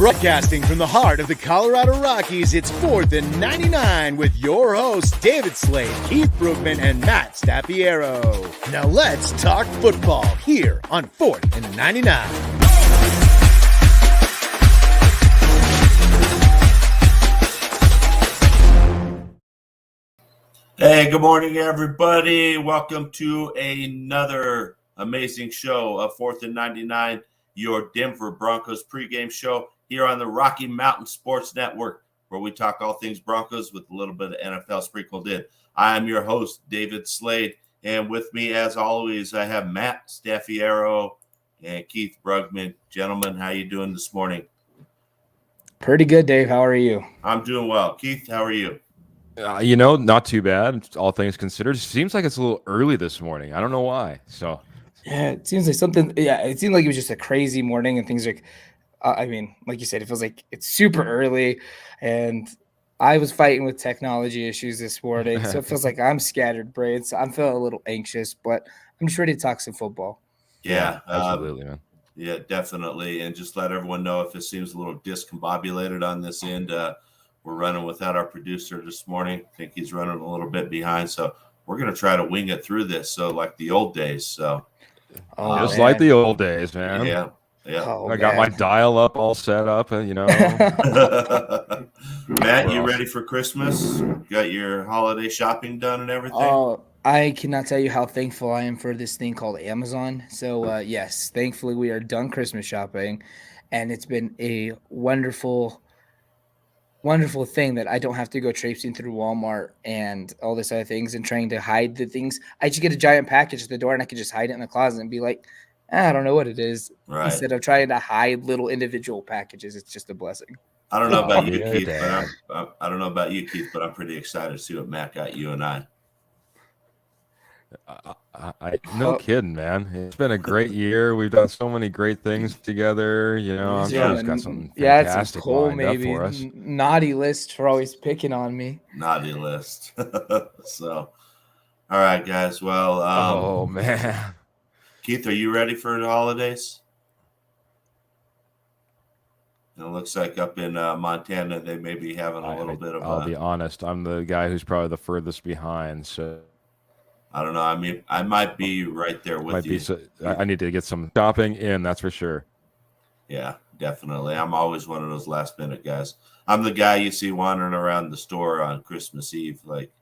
Broadcasting from the heart of the Colorado Rockies, it's 4th and 99 with your hosts, David Slade, Keith Brookman, and Matt Stappiero. Now let's talk football here on 4th and 99. Hey, good morning, everybody. Welcome to another amazing show of 4th and 99, your Denver Broncos pregame show here on the Rocky Mountain Sports Network, where we talk all things Broncos with a little bit of NFL sprinkled in. I am your host, David Slade, and with me, as always, I have Matt Staffiero and Keith Brugman. Gentlemen, how you doing this morning? Pretty good, Dave. How are you? I'm doing well. Keith, how are you? Not too bad, all things considered. It seems like it's a little early this morning. I don't know why. So, yeah, it seems like something. Yeah, it seemed like it was just a crazy morning, and things like, like you said, it feels like it's super early, and I was fighting with technology issues this morning, so it feels like I'm scattered brains. So I'm feeling a little anxious, but I'm just ready to talk some football. Yeah, absolutely, man. Yeah, definitely, and just let everyone know if it seems a little discombobulated on this end. We're running without our producer this morning. I think he's running a little bit behind, so we're going to try to wing it through this. So like the old days. So just like the old days, man. Yeah. I got my dial up all set up, and Matt, you ready for Christmas? Got your holiday shopping done and everything? Oh, I cannot tell you how thankful I am for this thing called Amazon. So yes, thankfully we are done Christmas shopping, and it's been a wonderful thing that I don't have to go traipsing through Walmart and all this other things and trying to hide the things. I just get a giant package at the door and I can just hide it in the closet and be like, I don't know what it is. Right. Instead of trying to hide little individual packages, it's just a blessing. I don't know about you, Keith, but I'm pretty excited to see what Matt got you and I. No kidding, man. It's been a great year. We've done so many great things together. I'm sure he's got something fantastic lined up for us. Naughty list for always picking on me. Naughty list. So, all right, guys. Well, oh man, Keith, are you ready for the holidays? It looks like up in Montana they may be having a little bit of. I'll be honest. I'm the guy who's probably the furthest behind. So. I don't know. I mean, I might be right there with you. I need to get some shopping in, that's for sure. Yeah, definitely. I'm always one of those last-minute guys. I'm the guy you see wandering around the store on Christmas Eve like,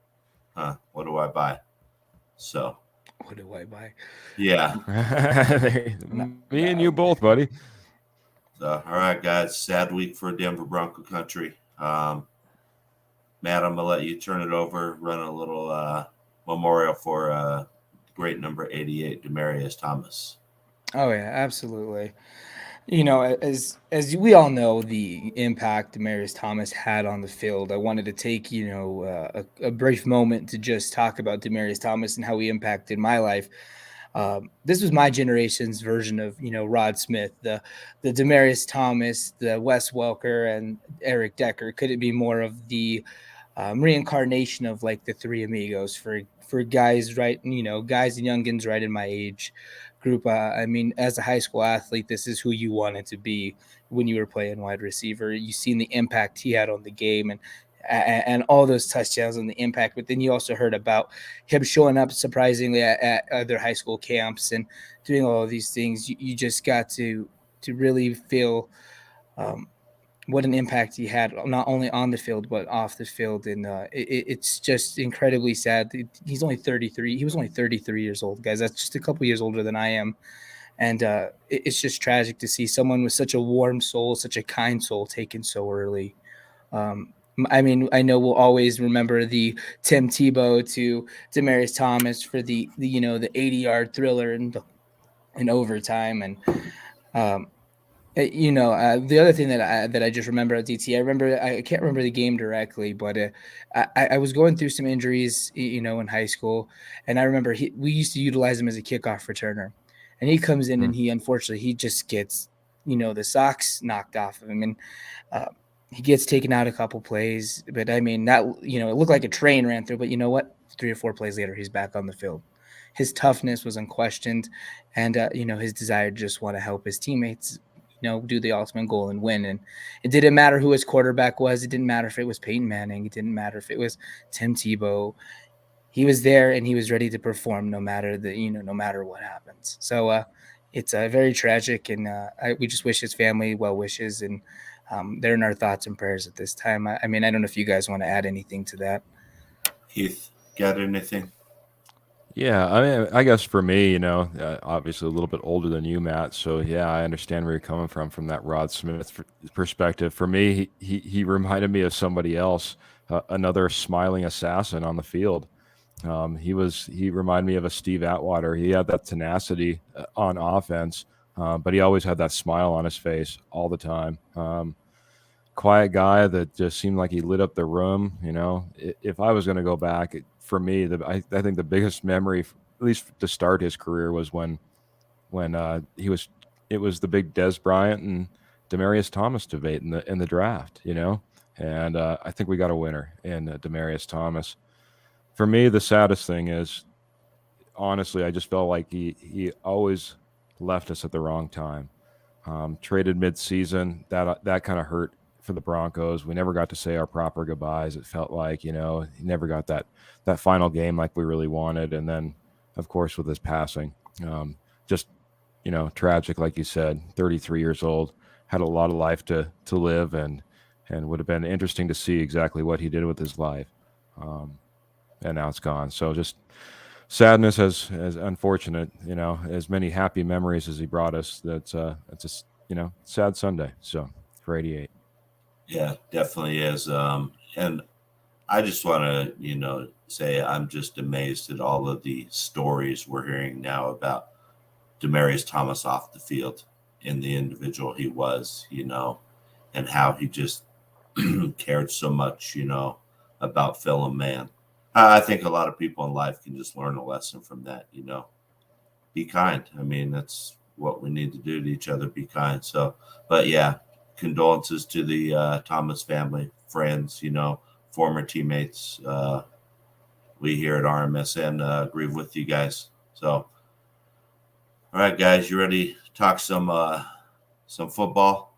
what do I buy? So. What do I buy? Yeah. Me and you both, buddy. So, all right, guys. Sad week for Denver Bronco country. Matt, I'm going to let you turn it over, run a little memorial for great number 88, Demaryius Thomas. Oh yeah, absolutely. As we all know, the impact Demaryius Thomas had on the field. I wanted to take a brief moment to just talk about Demaryius Thomas and how he impacted my life. This was my generation's version of Rod Smith, the Demaryius Thomas, the Wes Welker, and Eric Decker. Could it be more of the reincarnation of like the Three Amigos for guys, right? Guys and youngins right in my age group. As a high school athlete, this is who you wanted to be when you were playing wide receiver. You seen the impact he had on the game and all those touchdowns and the impact. But then you also heard about him showing up surprisingly at other high school camps and doing all of these things. You just got to really feel what an impact he had, not only on the field, but off the field. And it's just incredibly sad. He's only 33. He was only 33 years old, guys. That's just a couple years older than I am. And it's just tragic to see someone with such a warm soul, such a kind soul taken so early. I know we'll always remember the Tim Tebow to Demaryius Thomas for the 80-yard thriller in overtime. And, the other thing that I just remember at DT, I can't remember the game directly, but I was going through some injuries, in high school, and I remember we used to utilize him as a kickoff returner, and he comes in and he just gets, the socks knocked off of him, and he gets taken out a couple plays, but that it looked like a train ran through, but you know what? 3 or 4 plays later, he's back on the field. His toughness was unquestioned, and his desire to just want to help his teammates do the ultimate goal and win. And it didn't matter who his quarterback was. It didn't matter if it was Peyton Manning. It didn't matter if it was Tim Tebow. He was there and he was ready to perform no matter what happens. So it's very tragic, and we just wish his family well wishes, and they're in our thoughts and prayers at this time. I mean, I don't know if you guys want to add anything to that. Keith, got anything? Yeah, I mean, I guess for me, obviously a little bit older than you, Matt. So yeah, I understand where you're coming from that Rod Smith perspective. For me, he reminded me of somebody else, another smiling assassin on the field. He reminded me of a Steve Atwater. He had that tenacity on offense, but he always had that smile on his face all the time. Quiet guy that just seemed like he lit up the room. If I was going to go back, for me, I think the biggest memory, at least to start his career, was when it was the big Des Bryant and Demaryius Thomas debate in the draft. And I think we got a winner in Demaryius Thomas. For me, the saddest thing is, honestly, I just felt like he always left us at the wrong time. Traded mid-season, that kind of hurt for the Broncos. We never got to say our proper goodbyes. It felt like, he never got that final game like we really wanted. And then, of course, with his passing, just, tragic, like you said, 33 years old, had a lot of life to live, and would have been interesting to see exactly what he did with his life. And now it's gone. So just sadness, as unfortunate, as many happy memories as he brought us. It's a sad Sunday. So for 88. Yeah, definitely is. And I just want to, say I'm just amazed at all of the stories we're hearing now about Demaryius Thomas off the field and the individual he was, and how he just cared so much, about fellow man. I think a lot of people in life can just learn a lesson from that, be kind. I mean, that's what we need to do to each other, be kind. So, but yeah, condolences to the Thomas family, friends, former teammates. We here at RMSN agree with you guys. So, all right, guys, you ready to talk some football?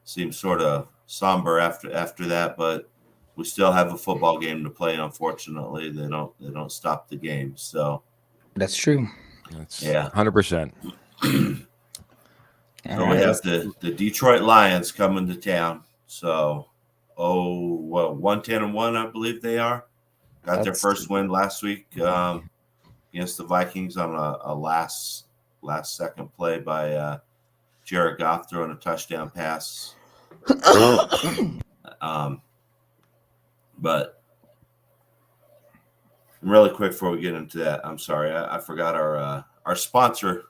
Seems sort of somber after that, but we still have a football game to play. Unfortunately, they don't stop the game. So that's true. That's 100%. So we have the Detroit Lions coming to town. So 1-10-1, I believe they are. Got their first win last week against the Vikings on a last second play by Jared Goff throwing a touchdown pass. But really quick before we get into that, I'm sorry, I forgot our sponsor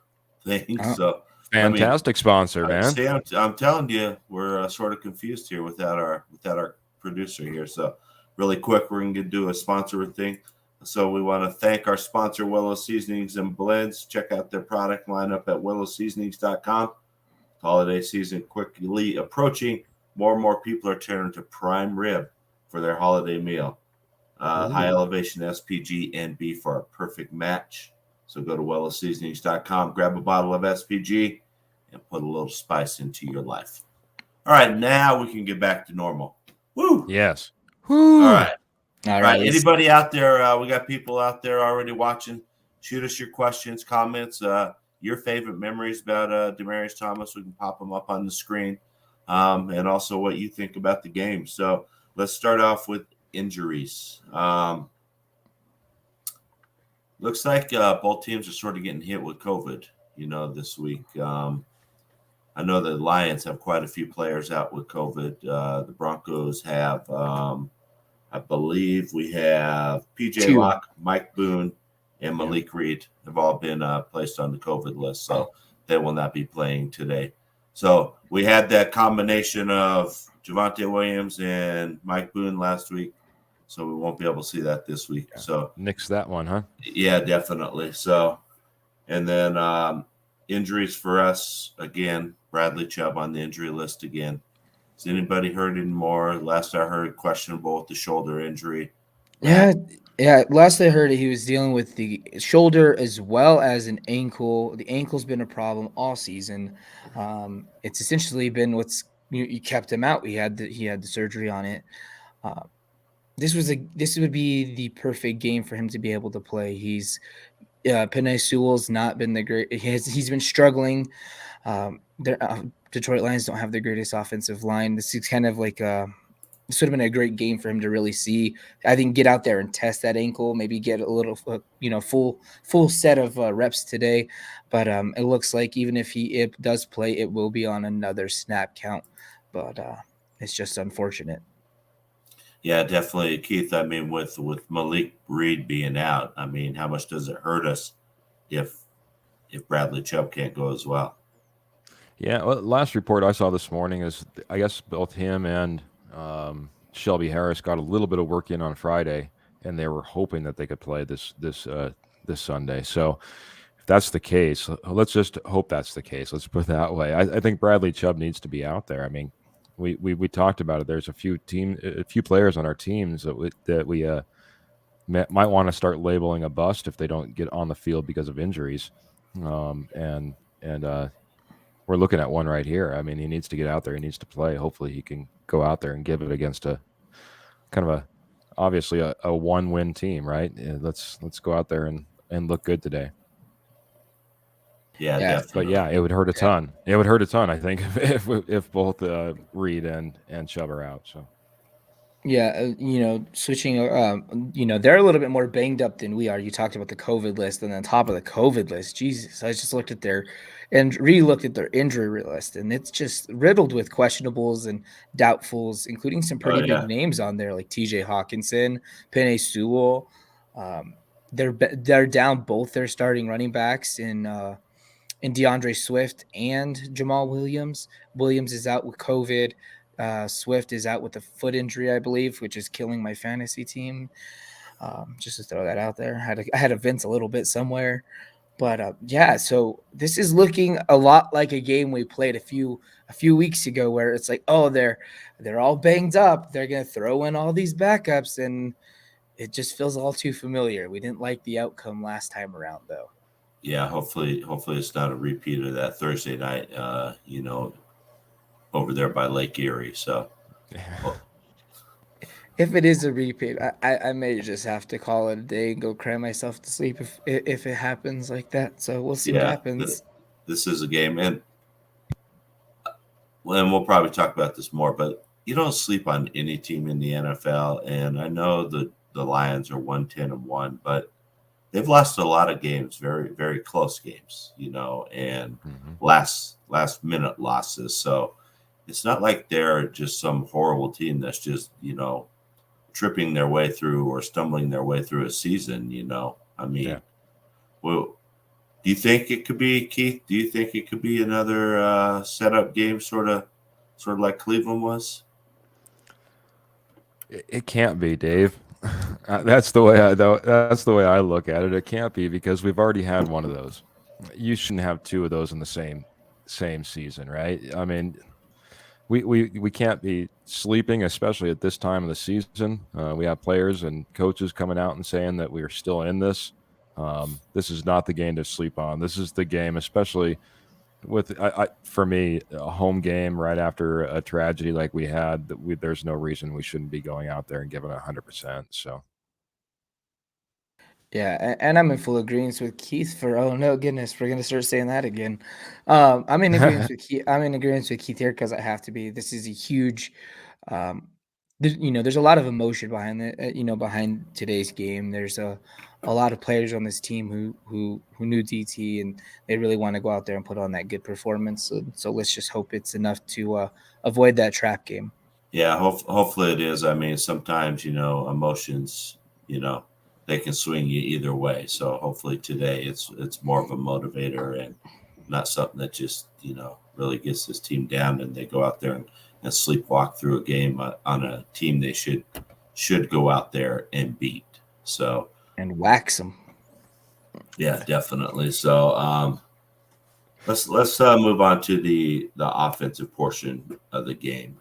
thing. So fantastic sponsor, man. I'm telling you, we're sort of confused here without our producer here. So really quick, we're going to do a sponsor thing. So we want to thank our sponsor, Willow Seasonings and Blends. Check out their product lineup at willowseasonings.com. Holiday season quickly approaching. More and more people are turning to prime rib for their holiday meal. High elevation SPG and beef are a perfect match. So go to willowseasonings.com, grab a bottle of SPG, and put a little spice into your life. All right, now we can get back to normal. Woo! Yes. Woo! All right. Anybody out there? We got people out there already watching. Shoot us your questions, comments, your favorite memories about Demaryius Thomas. We can pop them up on the screen, and also what you think about the game. So let's start off with injuries. Looks like both teams are sort of getting hit with COVID, this week. I know the Lions have quite a few players out with COVID. The Broncos have, I believe we have PJ Locke, Mike Boone, and Malik Reed have all been placed on the COVID list. So they will not be playing today. So we had that combination of Javonte Williams and Mike Boone last week. So we won't be able to see that this week. Yeah. So nix that one, huh? Yeah, definitely. So, and then injuries for us again. Bradley Chubb on the injury list again. Has anybody heard any more? Last I heard, questionable with the shoulder injury. Yeah, Yeah, last I heard, he was dealing with the shoulder as well as an ankle. The ankle's been a problem all season. It's essentially been what's you kept him out. He had the surgery on it. Uh, this would be the perfect game for him to be able to play. Penei Sewell's not been the great. He's been struggling. Detroit Lions don't have the greatest offensive line. This is kind of like this would have been a great game for him to really see. I think get out there and test that ankle, maybe get a little, full set of reps today. But it looks like even if it does play, it will be on another snap count. But it's just unfortunate. Yeah, definitely, Keith. I mean, with Malik Reed being out, I mean, how much does it hurt us if Bradley Chubb can't go as well? Yeah, well, last report I saw this morning is I guess both him and Shelby Harris got a little bit of work in on Friday, and they were hoping that they could play this Sunday. So if that's the case, let's just hope that's the case. Let's put it that way. I think Bradley Chubb needs to be out there. I mean, we talked about it. There's a few players on our teams that we might want to start labeling a bust if they don't get on the field because of injuries, and we're looking at one right here. I mean, he needs to get out there. He needs to play. Hopefully, he can go out there and give it against a kind of obviously a one-win team, right? Let's go out there and look good today. Yeah, definitely. But yeah, it would hurt a ton. It would hurt a ton, I think, if both Reed and Chubb are out. So. Yeah, switching, they're a little bit more banged up than we are. You talked about the COVID list, and on top of the COVID list, Jesus, I just looked at re-looked at their injury list, and it's just riddled with questionables and doubtfuls, including some pretty big names on there like T.J. Hawkinson, Penei Sewell. They're down both their starting running backs in DeAndre Swift and Jamal Williams. Williams is out with COVID. Swift is out with a foot injury, I believe, which is killing my fantasy team. Just to throw that out there. I had to vince a little bit somewhere. But yeah, so this is looking a lot like a game we played a few weeks ago where it's like, oh, they're all banged up. They're going to throw in all these backups, and it just feels all too familiar. We didn't like the outcome last time around, though. Yeah, hopefully it's not a repeat of that Thursday night, over there by Lake Erie. So if it is a repeat, I may just have to call it a day and go cry myself to sleep if it happens like that. So we'll see what happens. This is a game, and we'll probably talk about this more, but you don't sleep on any team in the NFL. And I know the Lions are 110-1, but they've lost a lot of games, very, very close games, and last minute losses. So it's not like they're just some horrible team that's just, tripping their way through or stumbling their way through a season, I mean, well, do you think it could be, Keith? Do you think it could be another setup game, sort of like Cleveland was? It can't be, Dave. That's the way I look at it. It can't be because we've already had one of those. You shouldn't have two of those in the same season, right? I mean, we can't be sleeping, especially at this time of the season. We have players and coaches coming out and saying that we are still in this. This is not the game to sleep on. This is the game, especially with for me, a home game right after a tragedy like we had. There's no reason we shouldn't be going out there and giving 100%. So. Yeah, and I'm in full agreement with Keith oh no goodness, we're gonna start saying that again. I'm in agreement with Keith. I'm in agreement with Keith here because I have to be. This is a huge, there's a lot of emotion behind it. Behind today's game, there's a lot of players on this team who knew DT and they really want to go out there and put on that good performance. So let's just hope it's enough to avoid that trap game. Yeah, hopefully it is. I mean, sometimes emotions, they can swing you either way. So hopefully today it's more of a motivator and not something that just, really gets this team down and they go out there and sleepwalk through a game on a team they should go out there and beat. So and wax them. Yeah, definitely. So let's move on to the offensive portion of the game.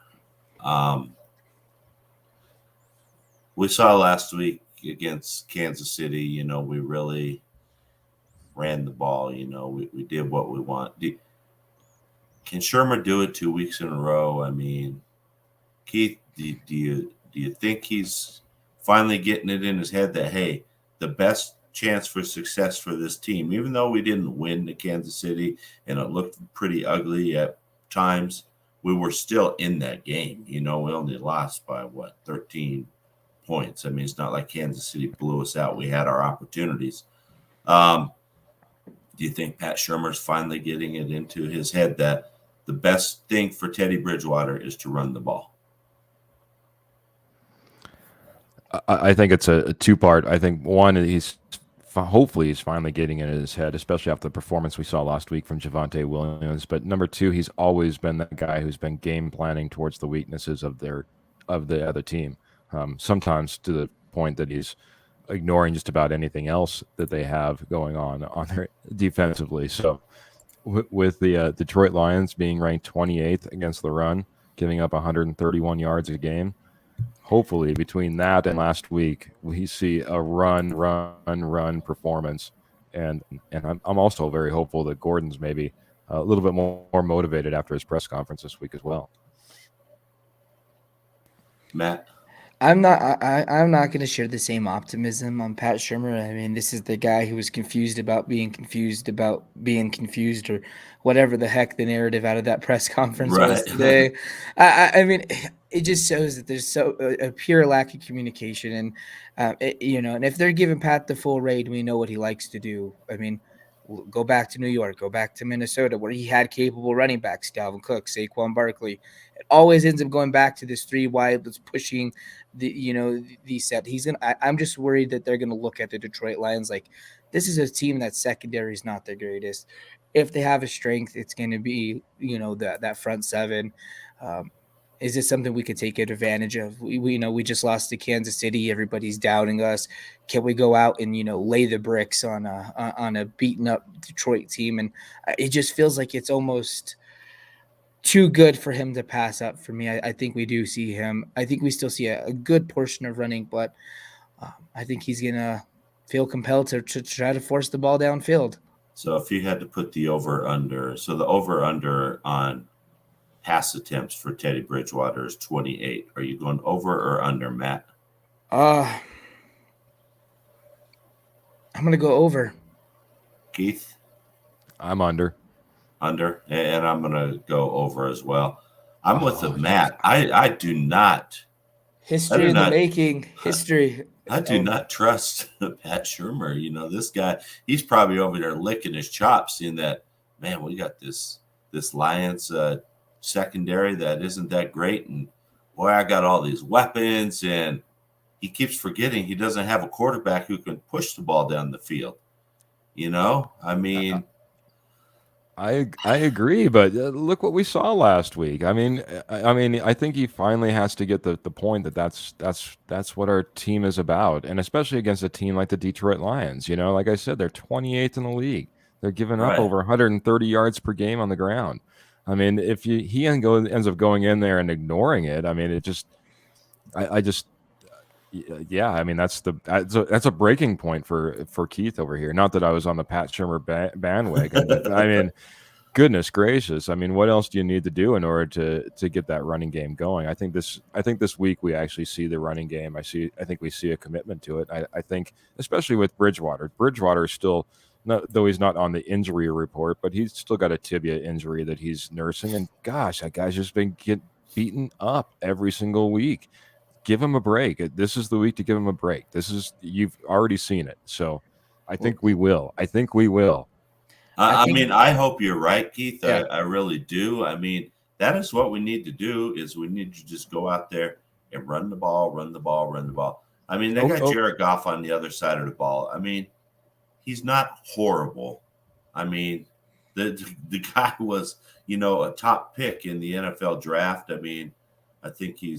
We saw last week against Kansas City, you know, we really ran the ball. You know, we did what we want. Can Shermer do it 2 weeks in a row? I mean, Keith, do you think he's finally getting it in his head that, hey, the best chance for success for this team, even though we didn't win to Kansas City and it looked pretty ugly at times, we were still in that game. You know, we only lost by 13 points. I mean, it's not like Kansas City blew us out. We had our opportunities. Do you think Pat Shermer's finally getting it into his head that the best thing for Teddy Bridgewater is to run the ball? I think it's a two-part. I think one, hopefully he's finally getting it in his head, especially after the performance we saw last week from Javonte Williams. But number two, he's always been that guy who's been game planning towards the weaknesses of the other team. Sometimes to the point that he's ignoring just about anything else that they have going on their defensively. So with the Detroit Lions being ranked 28th against the run, giving up 131 yards a game, hopefully between that and last week, we see a run performance. And I'm also very hopeful that Gordon's maybe a little bit more motivated after his press conference this week as well. Matt? I'm not going to share the same optimism on Pat Shermer. I mean, this is the guy who was confused about being confused, or whatever the heck the narrative out of that press conference was today. I mean, it just shows that there's a pure lack of communication, and and if they're giving Pat the full rein, we know what he likes to do. I mean, go back to New York, go back to Minnesota, where he had capable running backs, Dalvin Cook, Saquon Barkley. It always ends up going back to this 3 wide that's pushing the set. I'm just worried that they're gonna look at the Detroit Lions like this is a team that secondary is not their greatest. If they have a strength, it's gonna be that front seven. Is this something we could take advantage of? We just lost to Kansas City. Everybody's doubting us. Can we go out and lay the bricks on a beaten up Detroit team? And it just feels like it's almost too good for him to pass up for me. I think we do see him. I think we still see a good portion of running, but I think he's gonna feel compelled to try to force the ball downfield. So if you had to put the over/under, so the over/under on pass attempts for Teddy Bridgewater is 28. Are you going over or under, Matt? I'm going to go over. Keith? I'm under. Under, and I'm going to go over as well. I'm with the Matt. I do not. History in the making. History. I do not trust Pat Shermer. This guy, he's probably over there licking his chops, seeing that, man, we got this Lions secondary that isn't that great, and boy, I got all these weapons, and he keeps forgetting he doesn't have a quarterback who can push the ball down the field. I mean, I agree, but look what we saw last week. I mean, I think he finally has to get the point that that's what our team is about, and especially against a team like the Detroit Lions. Like I said, they're 28th in the league. They're giving up over 130 yards per game on the ground. I mean, if he ends up going in there and ignoring it, I mean, I mean, that's a breaking point for Keith over here. Not that I was on the Pat Shermer bandwagon, but I mean, goodness gracious. I mean, what else do you need to do in order to get that running game going? I think this week we actually see the running game. I think we see a commitment to it. I think, especially with Bridgewater. Bridgewater is still, though he's not on the injury report, but he's still got a tibia injury that he's nursing. And gosh, that guy's just been getting beaten up every single week. Give him a break. This is the week to give him a break. You've already seen it. So I think we will. I mean, I hope you're right, Keith. Yeah. I really do. I mean, that is what we need to do, is we need to just go out there and run the ball. I mean, they got Jared Goff on the other side of the ball. I mean, he's not horrible. I mean, the guy was, a top pick in the NFL draft. I mean, I think he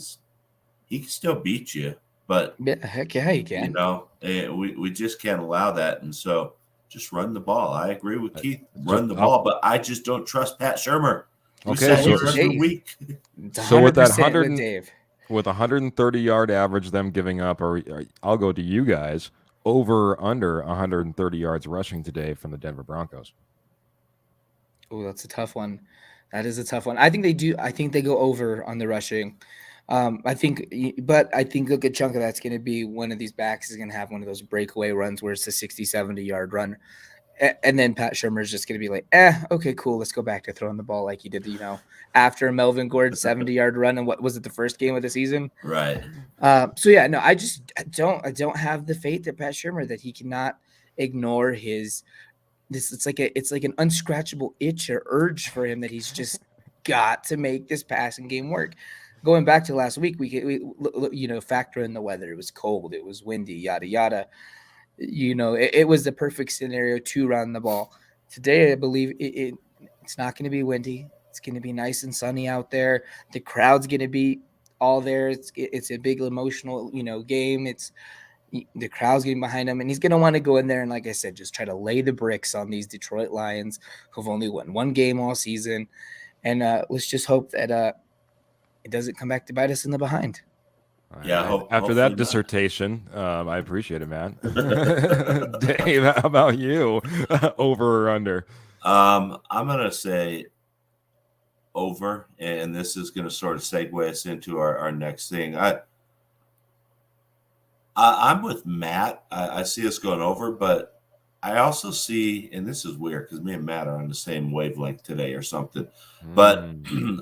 can still beat you, but heck yeah, he can. We just can't allow that, and so just run the ball. I agree with Keith. Run the ball, but I just don't trust Pat Shermer. Okay, every week. So with that with 130-yard average, them giving up, or I'll go to you guys, over or under 130 yards rushing today from the Denver Broncos. Oh, that's a tough one. That is a tough one. I think they do. I think they go over on the rushing. I think, but I think a good chunk of that's going to be one of these backs is going to have one of those breakaway runs where it's a 60, 70-yard run. And then Pat Shurmur is just going to be like, okay, cool. Let's go back to throwing the ball like he did, after Melvin Gordon 70-yard run. And what was it, the first game of the season? Right. So yeah, no, I don't have the faith that Pat Shurmur that he cannot ignore his this. It's like an unscratchable itch or urge for him that he's just got to make this passing game work. Going back to last week, we factor in the weather. It was cold, it was windy, yada yada. It was the perfect scenario to run the ball. Today, I believe it's not going to be windy. It's going to be nice and sunny out there. The crowd's going to be all there. It's a big emotional, game. The crowd's getting behind him, and he's going to want to go in there and, like I said, just try to lay the bricks on these Detroit Lions who've only won one game all season. And let's just hope that it doesn't come back to bite us in the behind. Yeah. After that dissertation, I appreciate it, man. Dave, how about you? Over or under? I'm gonna say over, and this is gonna sort of segue us into our next thing. I'm with Matt. I see us going over, but I also see, and this is weird because me and Matt are on the same wavelength today or something. But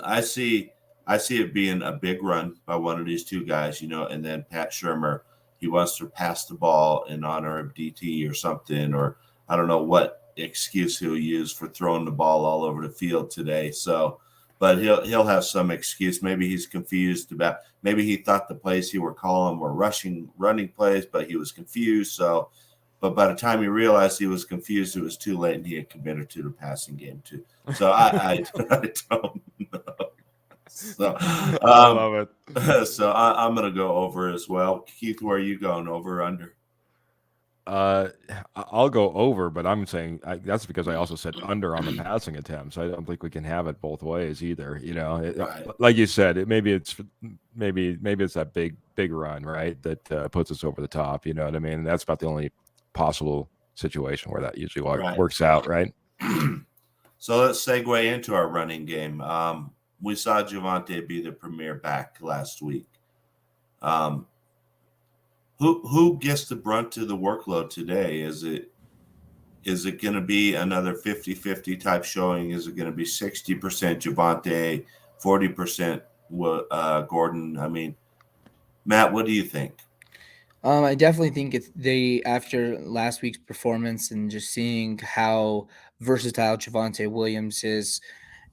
I see it being a big run by one of these two guys, and then Pat Shurmur, he wants to pass the ball in honor of DT or something, or I don't know what excuse he'll use for throwing the ball all over the field today. So, but he'll have some excuse. Maybe he's confused about, maybe he thought the plays he were calling were running plays, but he was confused. So, but by the time he realized he was confused, it was too late, and he had committed to the passing game too. So I don't know. So I love it. So I'm going to go over as well. Keith, where are you going, over or under? I'll go over, but I'm saying that's because I also said under on the passing attempts. I don't think we can have it both ways either. Right. Like you said, maybe it's that big run, right, that puts us over the top. You know what I mean? That's about the only possible situation where that usually works out, right? So let's segue into our running game. We saw Javonte be the premier back last week. Who gets the brunt of the workload today? Is it going to be another 50-50 type showing? Is it going to be 60% Javonte, 40% Gordon? I mean, Matt, what do you think? I definitely think after last week's performance and just seeing how versatile Javonte Williams is,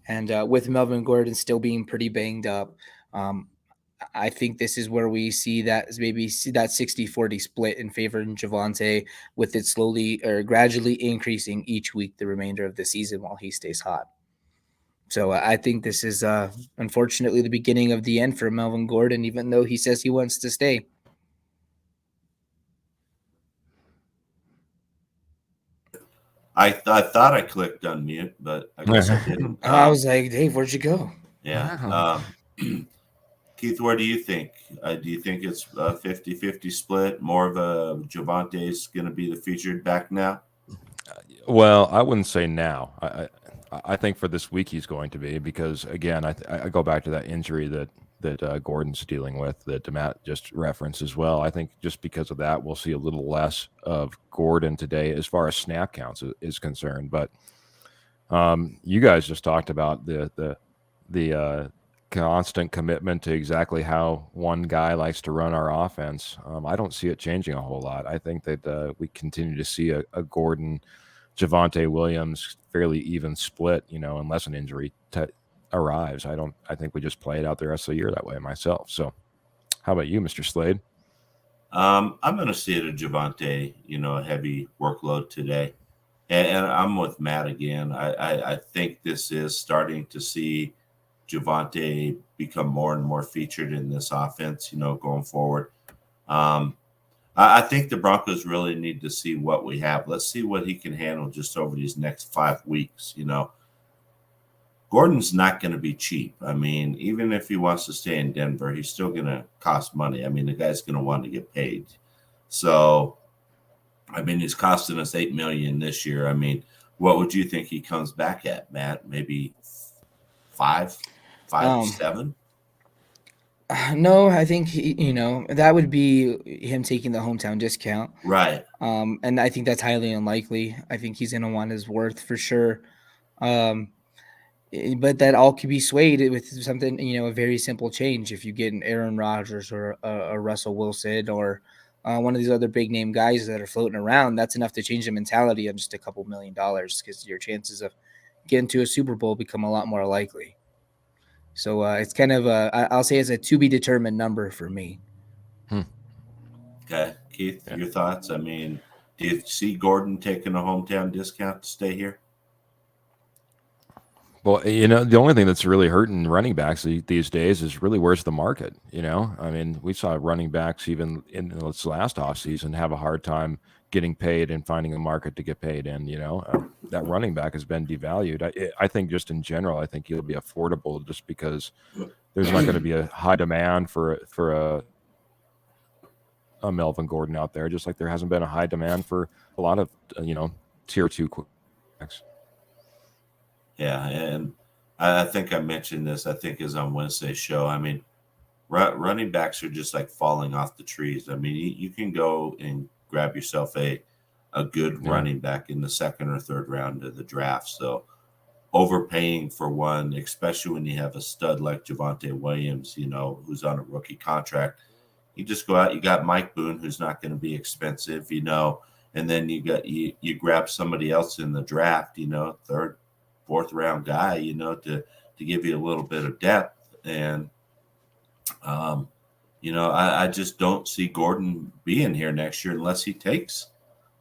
and with Melvin Gordon still being pretty banged up, I think this is where we see that 60-40 split in favor of Javonte, with it slowly or gradually increasing each week the remainder of the season while he stays hot. So I think this is unfortunately the beginning of the end for Melvin Gordon, even though he says he wants to stay. I thought I clicked unmute, but I guess I didn't. I was like, Dave, where'd you go? Yeah. Keith, where do you think? Do you think it's a 50-50 split? More of a Javonte's going to be the featured back now? Well, I wouldn't say now. I think for this week he's going to be, because, again, I go back to that injury that Gordon's dealing with, that Matt just referenced as well. I think just because of that, we'll see a little less of Gordon today as far as snap counts is concerned. But you guys just talked about the constant commitment to exactly how one guy likes to run our offense. I don't see it changing a whole lot. I think that we continue to see a Gordon, Javonte Williams fairly even split, unless an injury arrives. I think we just play it out the rest of the year that way myself. So how about you, Mr. Slade? I'm going to see it a Javonte, a heavy workload today. And I'm with Matt again. I think this is starting to see Javonte become more and more featured in this offense, going forward. I think the Broncos really need to see what we have. Let's see what he can handle just over these next 5 weeks, Gordon's not going to be cheap. I mean, even if he wants to stay in Denver, he's still going to cost money. I mean, the guy's going to want to get paid. So, I mean, he's costing us $8 million this year. I mean, what would you think he comes back at, Matt? Maybe 5, 7? No, I think that would be him taking the hometown discount. Right. And I think that's highly unlikely. I think he's going to want his worth for sure. But that all could be swayed with something, a very simple change. If you get an Aaron Rodgers or a Russell Wilson or one of these other big name guys that are floating around, that's enough to change the mentality of just a couple $1 million, because your chances of getting to a Super Bowl become a lot more likely. So it's kind of I'll say it's a to be determined number for me. Okay, Keith, your thoughts? I mean, do you see Gordon taking a hometown discount to stay here? Well, the only thing that's really hurting running backs these days is really where's the market, I mean, we saw running backs even in this last offseason have a hard time getting paid and finding a market to get paid in, that running back has been devalued. I think just in general, I think he'll be affordable just because there's not going to be a high demand for a Melvin Gordon out there, just like there hasn't been a high demand for a lot of, tier 2 quarterbacks. Yeah, and I think I mentioned this, I think is on Wednesday's show. I mean, running backs are just like falling off the trees. I mean, you can go and grab yourself a good running back in the second or third round of the draft. So overpaying for one, especially when you have a stud like Javonte Williams, who's on a rookie contract. You just go out, you got Mike Boone, who's not going to be expensive, and then you grab somebody else in the draft, third, fourth round guy, to give you a little bit of depth. And, I just don't see Gordon being here next year unless he takes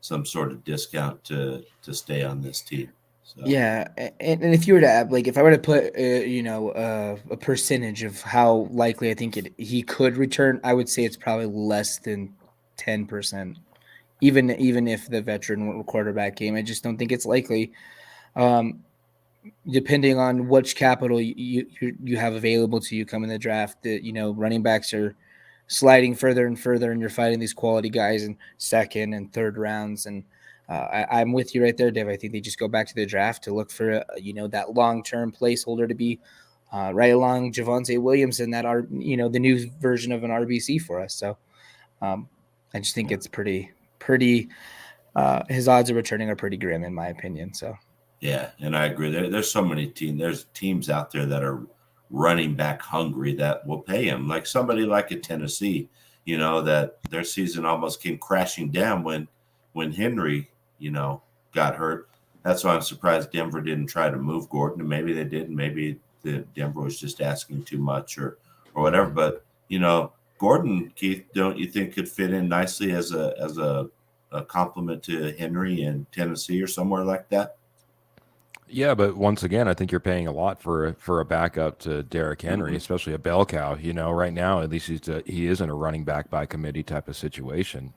some sort of discount to stay on this team. So. Yeah. And if you were to add, if I were to put, a percentage of how likely I think he could return, I would say it's probably less than 10%, even if the veteran quarterback came. I just don't think it's likely. Depending on which capital you have available to you coming in the draft, running backs are sliding further and further, and you're fighting these quality guys in second and third rounds. And I'm with you right there, Dave. I think they just go back to the draft to look for that long-term placeholder to be right along Javonte Williams, and that are the new version of an RBC for us. So I just think it's pretty. His odds of returning are pretty grim, in my opinion. So. Yeah, and I agree. There's so many teams. There's teams out there that are running back hungry that will pay him. Like somebody like a Tennessee, that their season almost came crashing down when Henry, got hurt. That's why I'm surprised Denver didn't try to move Gordon. And maybe they did. Maybe Denver was just asking too much or whatever. But Gordon, Keith, don't you think could fit in nicely as a compliment to Henry in Tennessee or somewhere like that? Yeah, but once again, I think you're paying a lot for a backup to Derrick Henry, especially a bell cow. Right now, at least he isn't a running back by committee type of situation.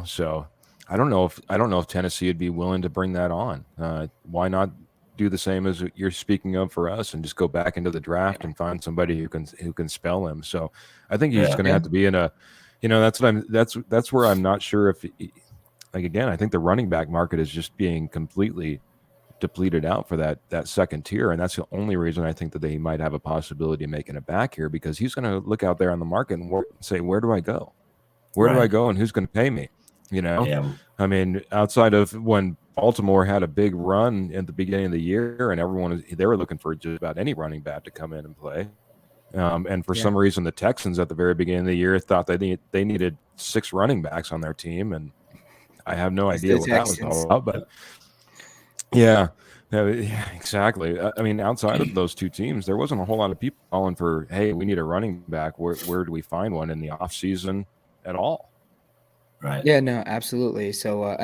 So I don't know if Tennessee would be willing to bring that on. Why not do the same as you're speaking of for us and just go back into the draft and find somebody who can spell him? So I think he's going to have to be in a, that's where I'm not sure if, again, I think the running back market is just being completely depleted out for that second tier, and that's the only reason I think that they might have a possibility of making it back here, because he's going to look out there on the market and say, where do I go? Where do I go, and who's going to pay me? I mean, outside of when Baltimore had a big run at the beginning of the year, and they were looking for just about any running back to come in and play. And for some reason, the Texans at the very beginning of the year thought they needed 6 running backs on their team, and I have no idea what that was all about, but. Yeah, exactly. I mean, outside of those two teams, there wasn't a whole lot of people calling for, hey, we need a running back. Where do we find one in the offseason at all? Right. Yeah, no, absolutely. So,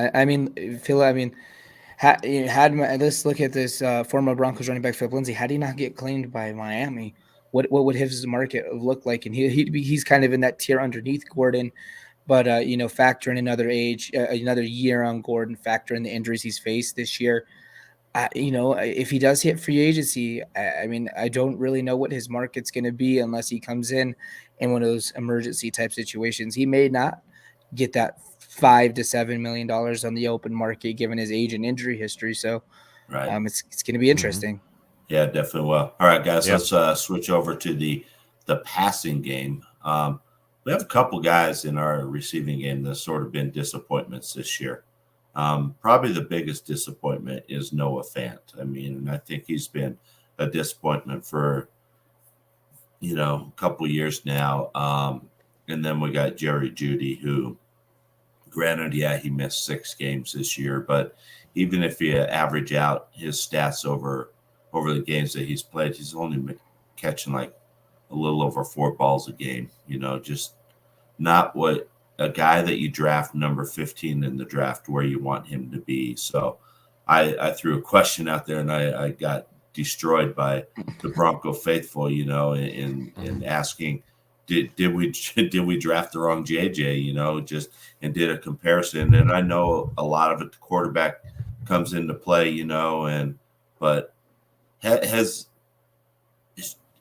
Phil, let's look at this former Broncos running back Philip Lindsay. Had he not get claimed by Miami, what would his market look like? And he's kind of in that tier underneath Gordon. But, factor in another year on Gordon, factor in the injuries he's faced this year. if he does hit free agency, I mean, I don't really know what his market's going to be unless he comes in one of those emergency type situations. He may not get that $5 to $7 million on the open market given his age and injury history. So Right. It's going to be interesting. Yeah, definitely will. All right, guys, Yeah. let's switch over to the passing game. We have a couple guys in our receiving game that's sort of been disappointments this year. Probably the biggest disappointment is Noah Fant. I mean, I think he's been a disappointment for, a couple years now. And then we got Jerry Jeudy, who, granted, yeah, he missed 6 games this year, but even if you average out his stats over the games that he's played, he's only catching like a little over 4 balls a game. Just not what a guy that you draft number 15 in the draft where you want him to be. So I threw a question out there and I got destroyed by the Bronco faithful, in asking, did we draft the wrong JJ, just and did a comparison. And I know a lot of it, the quarterback comes into play, but has,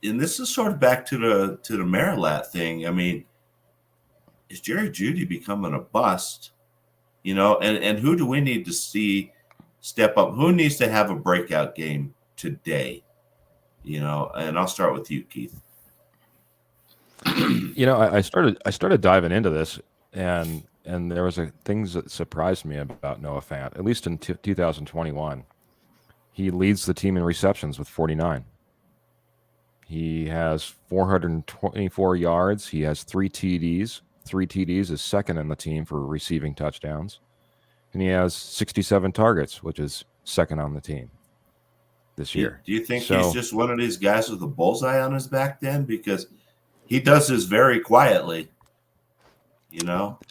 and this is sort of back to the Marilat thing. I mean, is Jerry Jeudy becoming a bust? And who do we need to see step up? Who needs to have a breakout game today? And I'll start with you, Keith. I started diving into this, and there was things that surprised me about Noah Fant. At least in 2021, he leads the team in receptions with 49. He has 424 yards. He has 3 TDs. 3 TDs is second in the team for receiving touchdowns. And he has 67 targets, which is second on the team this year. Do you think he's just one of these guys with a bullseye on his back then? Because he does this very quietly.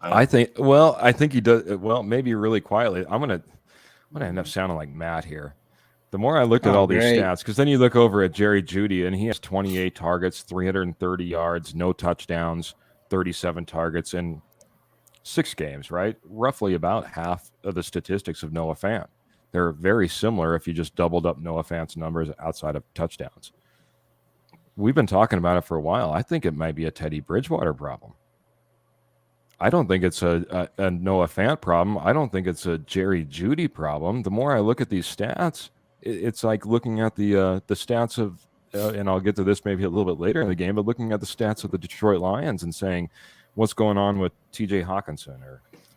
I think he does. Well, maybe really quietly. I'm gonna end up sounding like Matt here. The more I looked at all these stats, because then you look over at Jerry Jeudy, and he has 28 targets, 330 yards, no touchdowns, 37 targets in 6 games, right? Roughly about half of the statistics of Noah Fant. They're very similar if you just doubled up Noah Fant's numbers outside of touchdowns. We've been talking about it for a while. I think it might be a Teddy Bridgewater problem. I don't think it's a Noah Fant problem. I don't think it's a Jerry Jeudy problem. The more I look at these stats, it's like looking at the stats of, and I'll get to this maybe a little bit later in the game, but looking at the stats of the Detroit Lions and saying, what's going on with TJ Hawkinson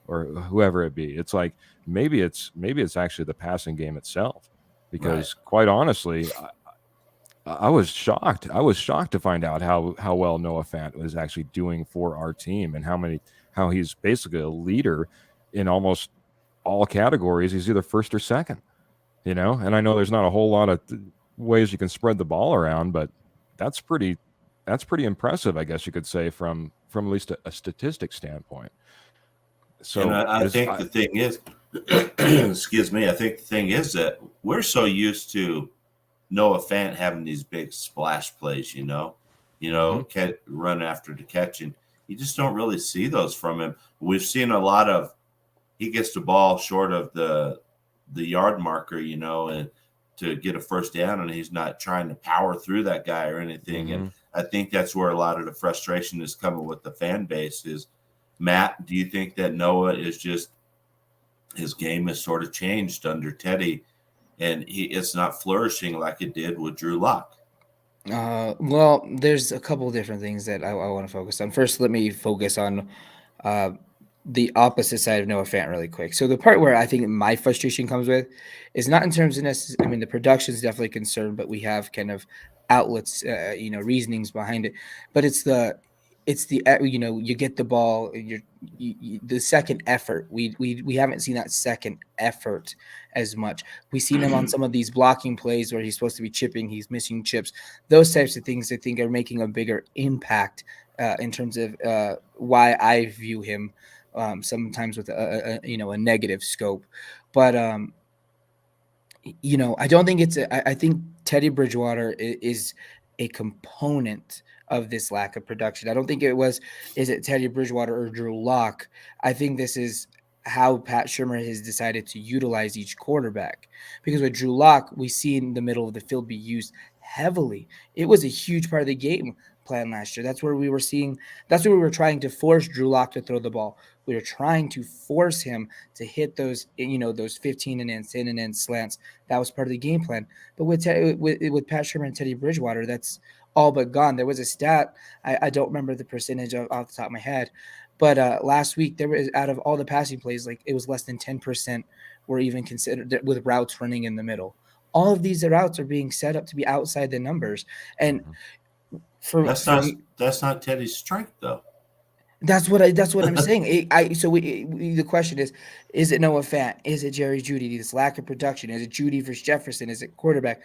or whoever it be? It's like maybe it's actually the passing game itself, because quite honestly, I was shocked. I was shocked to find out how well Noah Fant was actually doing for our team, and how he's basically a leader in almost all categories. He's either first or second. And I know there's not a whole lot of ways you can spread the ball around, but that's pretty impressive, I guess you could say, from at least a statistic standpoint. So and I think the thing is, excuse me, I think the thing is that we're so used to Noah Fant having these big splash plays, run after the catch, and you just don't really see those from him. We've seen a lot of, he gets the ball short of the yard marker, and to get a first down, and he's not trying to power through that guy or anything. And I think that's where a lot of the frustration is coming with the fan base is, Matt, do you think that Noah is just, his game has sort of changed under Teddy, and it's not flourishing like it did with Drew Lock? Well, there's a couple of different things that I want to focus on. First, let me focus on the opposite side of Noah Fant really quick. So the part where I think my frustration comes with is not in terms of the production is definitely a concern, but we have kind of outlets, reasonings behind it. But it's the you get the ball, the second effort. We haven't seen that second effort as much. We've seen him on some of these blocking plays where he's supposed to be chipping, he's missing chips. Those types of things I think are making a bigger impact in terms of why I view him sometimes with a negative scope. But I don't think I think Teddy Bridgewater is a component of this lack of production. I don't think is it Teddy Bridgewater or Drew Lock? I think this is how Pat Shermer has decided to utilize each quarterback. Because with Drew Lock, we see in the middle of the field be used heavily. It was a huge part of the game plan last year. That's where we were seeing, that's where we were trying to force Drew Lock to throw the ball. We were trying to force him to hit those, those 15 and ends, 10 and ends slants. That was part of the game plan. But with Pat Shermer and Teddy Bridgewater, that's all but gone. There was a stat, I don't remember the percentage off the top of my head, but last week there was, out of all the passing plays, like it was less than 10% were even considered with routes running in the middle. All of these routes are being set up to be outside the numbers, and that's not Teddy's strength though. That's what I'm saying. The question is it Noah Fant? Is it Jerry Jeudy? This lack of production? Is it Jeudy versus Jefferson? Is it quarterback?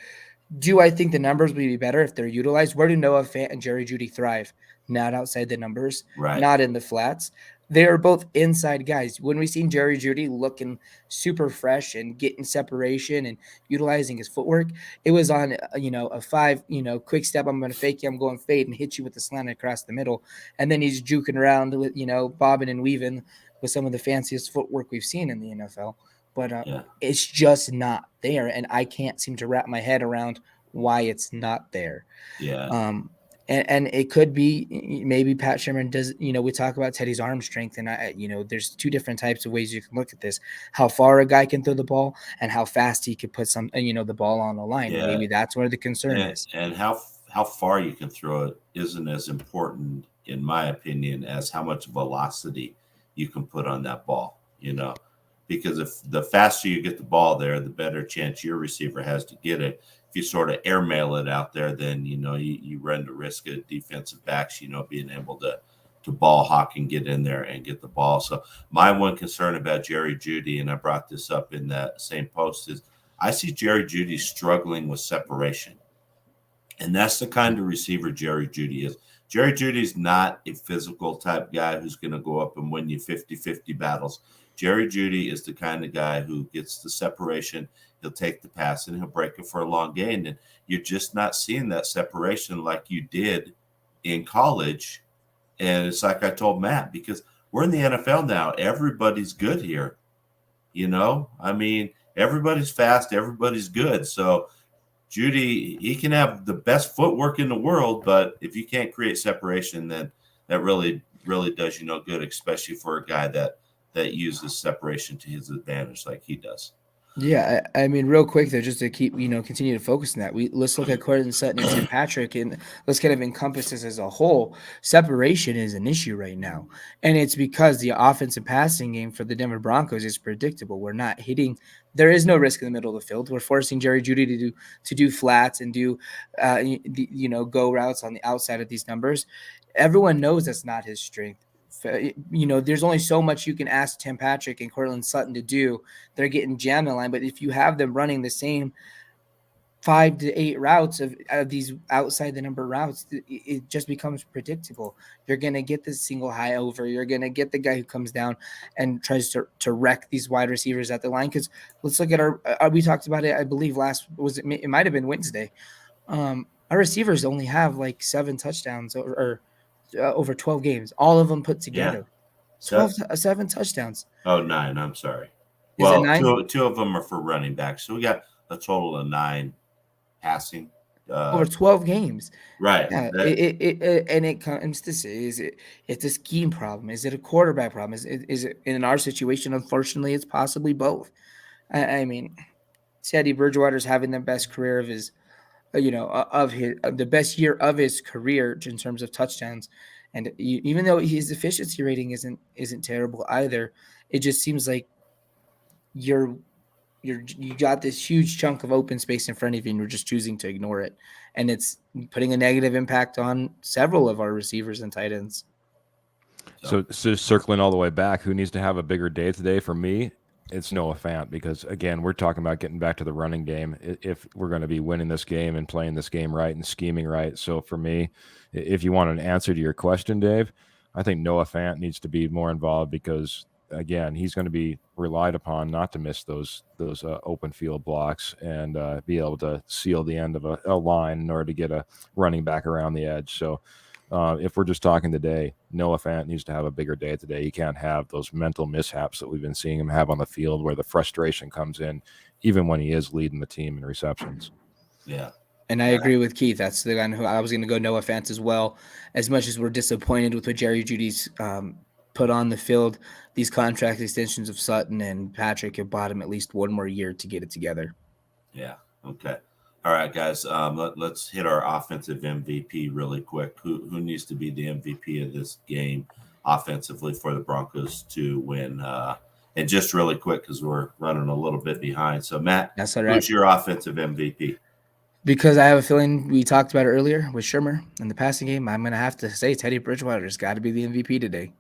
Do I think the numbers would be better if they're utilized? Where do Noah Fant and Jerry Jeudy thrive? Not outside the numbers, right? Not in the flats. They are both inside guys. When we seen Jerry Jeudy looking super fresh and getting separation and utilizing his footwork, it was on a 5 quick step. I'm going to fake you. I'm going fade and hit you with the slant across the middle, and then he's juking around with bobbing and weaving with some of the fanciest footwork we've seen in the NFL. But it's just not there, and I can't seem to wrap my head around why it's not there. Yeah. And it could be maybe Pat Sherman does, we talk about Teddy's arm strength, and there's two different types of ways you can look at this: how far a guy can throw the ball and how fast he could put the ball on the line. Yeah. Maybe that's where the concern is. And how far you can throw it isn't as important, in my opinion, as how much velocity you can put on that ball, because if the faster you get the ball there, the better chance your receiver has to get it. If you sort of airmail it out there, then you run the risk of defensive backs being able to ball hawk and get in there and get the ball. So my one concern about Jerry Jeudy, and I brought this up in that same post, is I see Jerry Jeudy struggling with separation, and that's the kind of receiver Jerry Jeudy is. Jerry Jeudy's not a physical type guy who's going to go up and win you 50-50 battles. Jerry Jeudy is the kind of guy who gets the separation. He'll take the pass and he'll break it for a long gain. And you're just not seeing that separation like you did in college. And it's like I told Matt, because we're in the NFL now. Everybody's good here. Everybody's fast. Everybody's good. So Jeudy, he can have the best footwork in the world, but if you can't create separation, then that really, really does you no good, especially for a guy that uses separation to his advantage like he does. Yeah, real quick though, just to keep continue to focus on that. Let's look at Cortland Sutton and Tim Patrick, and let's kind of encompass this as a whole. Separation is an issue right now, and it's because the offensive passing game for the Denver Broncos is predictable. We're not hitting. There is no risk in the middle of the field. We're forcing Jerry Jeudy to do flats and do go routes on the outside of these numbers. Everyone knows that's not his strength. There's only so much you can ask Tim Patrick and Cortland Sutton to do. They're getting jammed in the line, but if you have them running the same 5 to 8 routes of these outside the number routes, it just becomes predictable. You're going to get the single high over. You're going to get the guy who comes down and tries to wreck these wide receivers at the line. Because let's look at we talked about it, I believe it might have been Wednesday. Our receivers only have like 7 touchdowns or over 12 games, all of them put together. 7 touchdowns. Oh, 9. I'm sorry. Is it 9? Two of them are for running backs. So we got a total of 9 passing. Over 12 games. Right. Yeah, it comes to say, it's a scheme problem? Is it a quarterback problem? Is it in our situation? Unfortunately, it's possibly both. Teddy Bridgewater's having the best career of his the best year of his career in terms of touchdowns, and even though his efficiency rating isn't terrible either, it just seems like you got this huge chunk of open space in front of you, and you're just choosing to ignore it, and it's putting a negative impact on several of our receivers and tight ends. So circling all the way back, who needs to have a bigger day today for me? It's Noah Fant, because again, we're talking about getting back to the running game if we're going to be winning this game and playing this game right and scheming right. So for me, if you want an answer to your question, Dave, I think Noah Fant needs to be more involved, because again, he's going to be relied upon not to miss those open field blocks and be able to seal the end of a line in order to get a running back around the edge. So If we're just talking today, Noah Fant needs to have a bigger day today. He can't have those mental mishaps that we've been seeing him have on the field where the frustration comes in, even when he is leading the team in receptions. Yeah. And I agree with Keith. That's the guy who I was going to go Noah Fant as well. As much as we're disappointed with what Jerry Jeudy's put on the field, these contract extensions of Sutton and Patrick have bought him at least one more year to get it together. Yeah. Okay. All right, guys. Let's hit our offensive MVP really quick. Who needs to be the MVP of this game offensively for the Broncos to win? And just really quick because we're running a little bit behind. So, Matt, That's all right. Who's your offensive MVP? Because I have a feeling we talked about it earlier with Shermer in the passing game, I'm going to have to say Teddy Bridgewater's got to be the MVP today.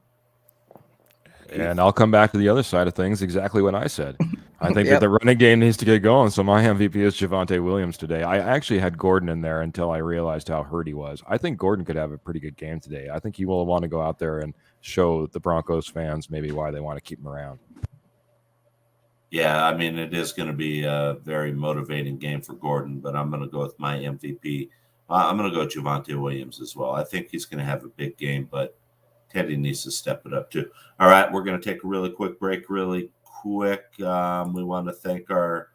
And I'll come back to the other side of things, exactly what I said. I think that the running game needs to get going, so my MVP is Javonte Williams today. I actually had Gordon in there until I realized how hurt he was. I think Gordon could have a pretty good game today. I think he will want to go out there and show the Broncos fans maybe why they want to keep him around. Yeah, I mean, it is going to be a very motivating game for Gordon, but I'm going to go with my MVP. I'm going to go Javonte Williams as well. I think he's going to have a big game, but Teddy needs to step it up too. All right, we're going to take a really quick break really quick. We want to thank our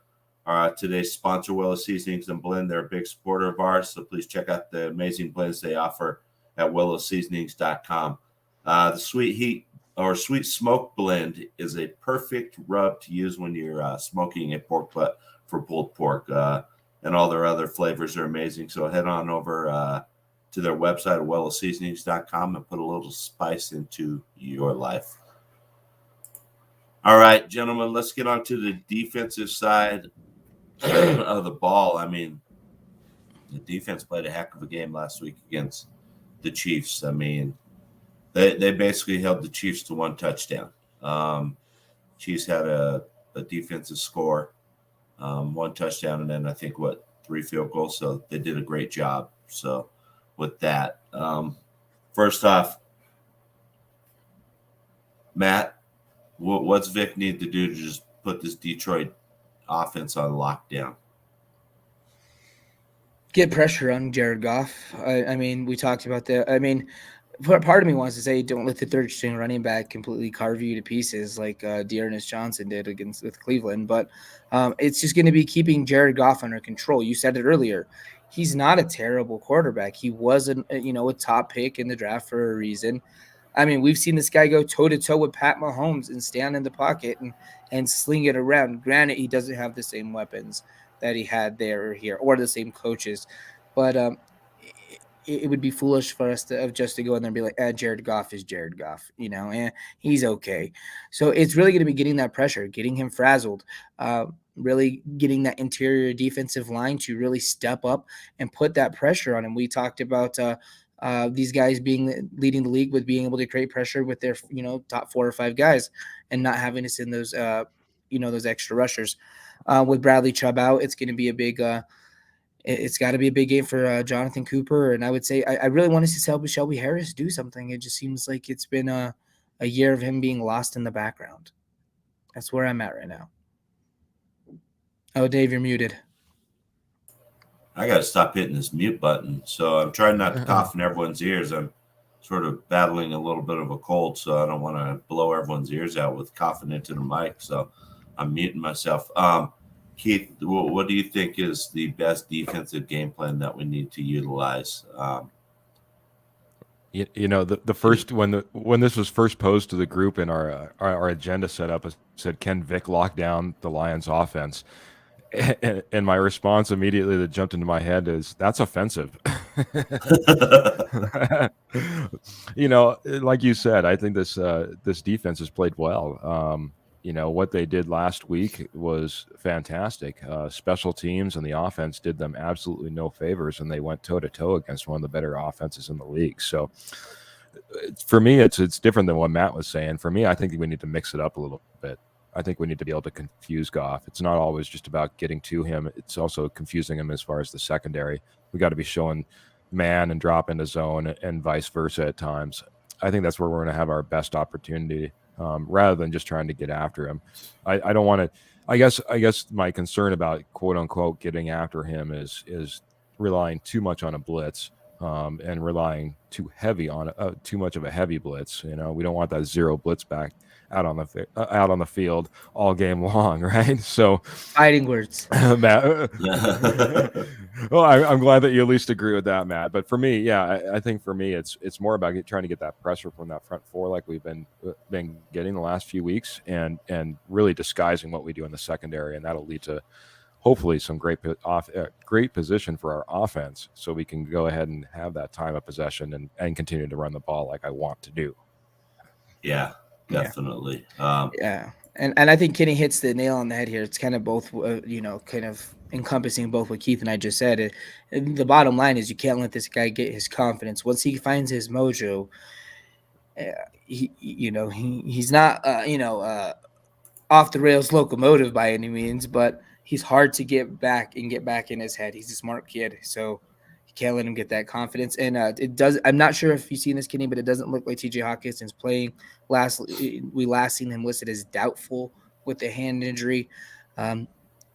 today's sponsor, Willis Seasonings and Blend. They're a big supporter of ours, so please check out the amazing blends they offer at willowseasonings.com. The Sweet Heat or Sweet Smoke Blend is a perfect rub to use when you're smoking a pork butt for pulled pork. And all their other flavors are amazing. So head on over to their website at willowseasonings.com and put a little spice into your life. All right, gentlemen, let's get on to the defensive side of the ball. I mean, the defense played a heck of a game last week against the Chiefs. I mean, they basically held the Chiefs to one touchdown. Chiefs had a defensive score, one touchdown, and then I think, 3 field goals. So they did a great job. So with that, first off, Matt, what's Vic need to do to just put this Detroit offense on lockdown? Get pressure on Jared Goff. I mean, we talked about that. I mean, part of me wants to say don't let the third string running back completely carve you to pieces like Dearness Johnson did with Cleveland. But it's just going to be keeping Jared Goff under control. You said it earlier. He's not a terrible quarterback. He wasn't, a top pick in the draft for a reason. I mean, we've seen this guy go toe-to-toe with Pat Mahomes and stand in the pocket and sling it around. Granted, he doesn't have the same weapons that he had there or here or the same coaches. But it would be foolish for us to go in there and be like, Jared Goff is Jared Goff, and he's okay. So it's really going to be getting that pressure, getting him frazzled, really getting that interior defensive line to really step up and put that pressure on him. We talked about these guys leading the league with being able to create pressure with their, top 4 or 5 guys and not having to send those, those extra rushers. With Bradley Chubb out, it's going to be a big it's got to be a big game for Jonathan Cooper. And I would say I really want to see Shelby Harris do something. It just seems like it's been a year of him being lost in the background. That's where I'm at right now. Oh, Dave, you're muted. I got to stop hitting this mute button. So I'm trying not to cough in everyone's ears. I'm sort of battling a little bit of a cold, so I don't want to blow everyone's ears out with coughing into the mic. So I'm muting myself. Keith, what do you think is the best defensive game plan that we need to utilize? The first when this was first posed to the group in our agenda set up, it said, "Can Vic lock down the Lions offense?" And my response immediately that jumped into my head is, "That's offensive." Like you said, I think this defense has played well. What they did last week was fantastic. Special teams and the offense did them absolutely no favors, and they went toe-to-toe against one of the better offenses in the league. So for me, it's different than what Matt was saying. For me, I think we need to mix it up a little bit. I think we need to be able to confuse Goff. It's not always just about getting to him. It's also confusing him as far as the secondary. We got to be showing man and drop into zone and vice versa at times. I think that's where we're going to have our best opportunity. Rather than just trying to get after him. I don't want to. I guess my concern about quote unquote getting after him is relying too much on a blitz. and relying too much of a heavy blitz. You know, we don't want that zero blitz back out on the field all game long, right? So, Fighting words. Matt. Well, I'm glad that you at least agree with that, Matt. But for me, yeah, I think for me, it's more about trying to get that pressure from that front four, like we've been getting the last few weeks, and really disguising what we do in the secondary, and that'll lead to hopefully some great position for our offense, so we can go ahead and have that time of possession and continue to run the ball like I want to do. Yeah, definitely. Yeah. And I think Kenny hits the nail on the head here. It's kind of both, kind of encompassing both what Keith and I just said. The bottom line is you can't let this guy get his confidence. Once he finds his mojo, he's not, off the rails locomotive by any means, but he's hard to get back in his head. He's a smart kid, so you can't let him get that confidence. And it does. I'm not sure if you've seen this, Kenny, but it doesn't look like TJ Hawkinson's playing. We last seen him listed as doubtful with the hand injury.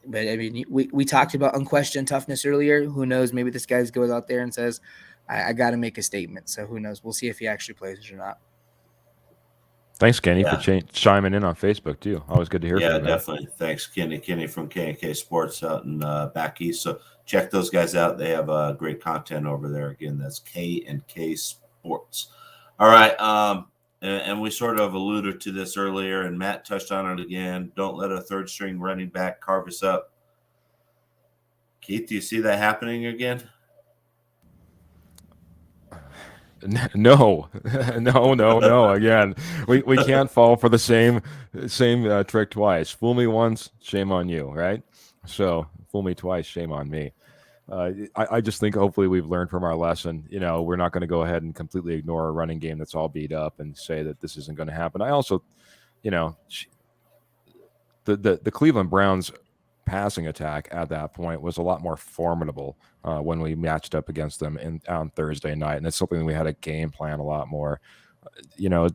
But I mean, we talked about unquestioned toughness earlier. Who knows? Maybe this guy goes out there and says, I got to make a statement. So who knows? We'll see if he actually plays or not. Thanks, Kenny, for chiming in on Facebook too. Always good to hear from you. Yeah, definitely. Thanks, Kenny. Kenny from K&K Sports out in back east. So check those guys out. They have great content over there. Again, that's K&K Sports. All right. And we sort of alluded to this earlier, and Matt touched on it again. Don't let a third string running back carve us up. Keith, do you see that happening again? No. Again, we can't fall for the same trick twice. Fool me once, shame on you, right? So fool me twice, shame on me. I just think hopefully we've learned from our lesson. You know, we're not going to go ahead and completely ignore a running game that's all beat up and say that this isn't going to happen. I also, the Cleveland Browns passing attack at that point was a lot more formidable when we matched up against them on Thursday night, and it's something that we had a game plan a lot more. The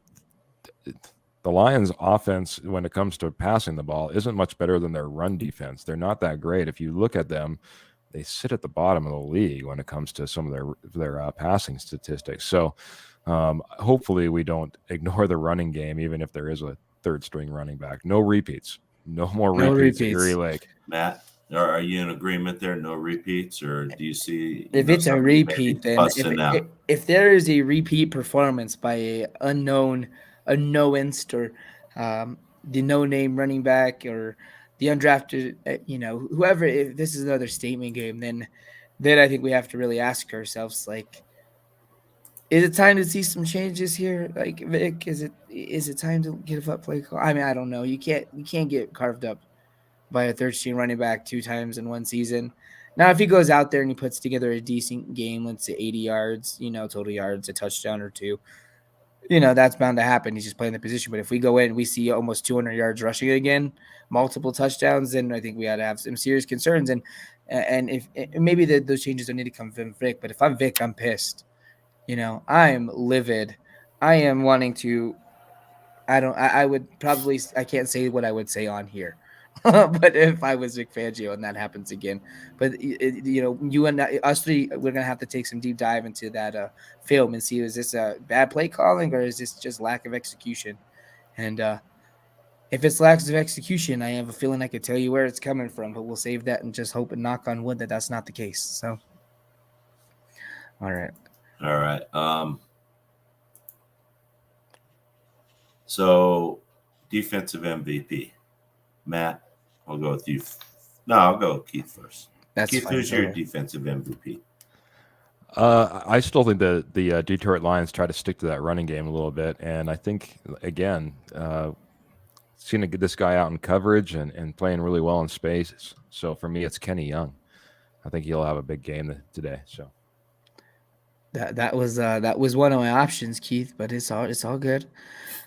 Lions' offense, when it comes to passing the ball, isn't much better than their run defense. They're not that great. If you look at them, they sit at the bottom of the league when it comes to some of their passing statistics. So hopefully we don't ignore the running game, even if there is a third string running back. No repeats. No more repeats at Erie Lake. Matt, are you in agreement there? No repeats, or do you see? If it's a repeat, then if there is a repeat performance by a unknownst, or the no-name running back, or the undrafted, whoever, if this is another statement game, then I think we have to really ask ourselves, like, is it time to see some changes here? Like, Vic, is it time to give up play call? I mean, I don't know. You can't get carved up by a third string running back 2 times in one season. Now, if he goes out there and he puts together a decent game, let's say 80 yards, total yards, a touchdown or 2, that's bound to happen. He's just playing the position. But if we go in and we see almost 200 yards rushing again, multiple touchdowns, then I think we got to have some serious concerns. And if maybe those changes don't need to come from Vic, but if I'm Vic, I'm pissed. I'm livid. I am wanting to. I would probably. I can't say what I would say on here. But if I was Vic Fangio and that happens again, but you and us three, we're gonna have to take some deep dive into that film and see, is this a bad play calling or is this just lack of execution? And if it's lack of execution, I have a feeling I could tell you where it's coming from, but we'll save that and just hope and knock on wood that that's not the case. So, all right. So, defensive MVP, Matt. I'll go with you. No, I'll go with Keith first. Keith, who's your defensive MVP? I still think the Detroit Lions try to stick to that running game a little bit, and I think again, seeing this guy out in coverage and playing really well in space. So for me, it's Kenny Young. I think he'll have a big game today. So that was one of my options, Keith, but it's all good.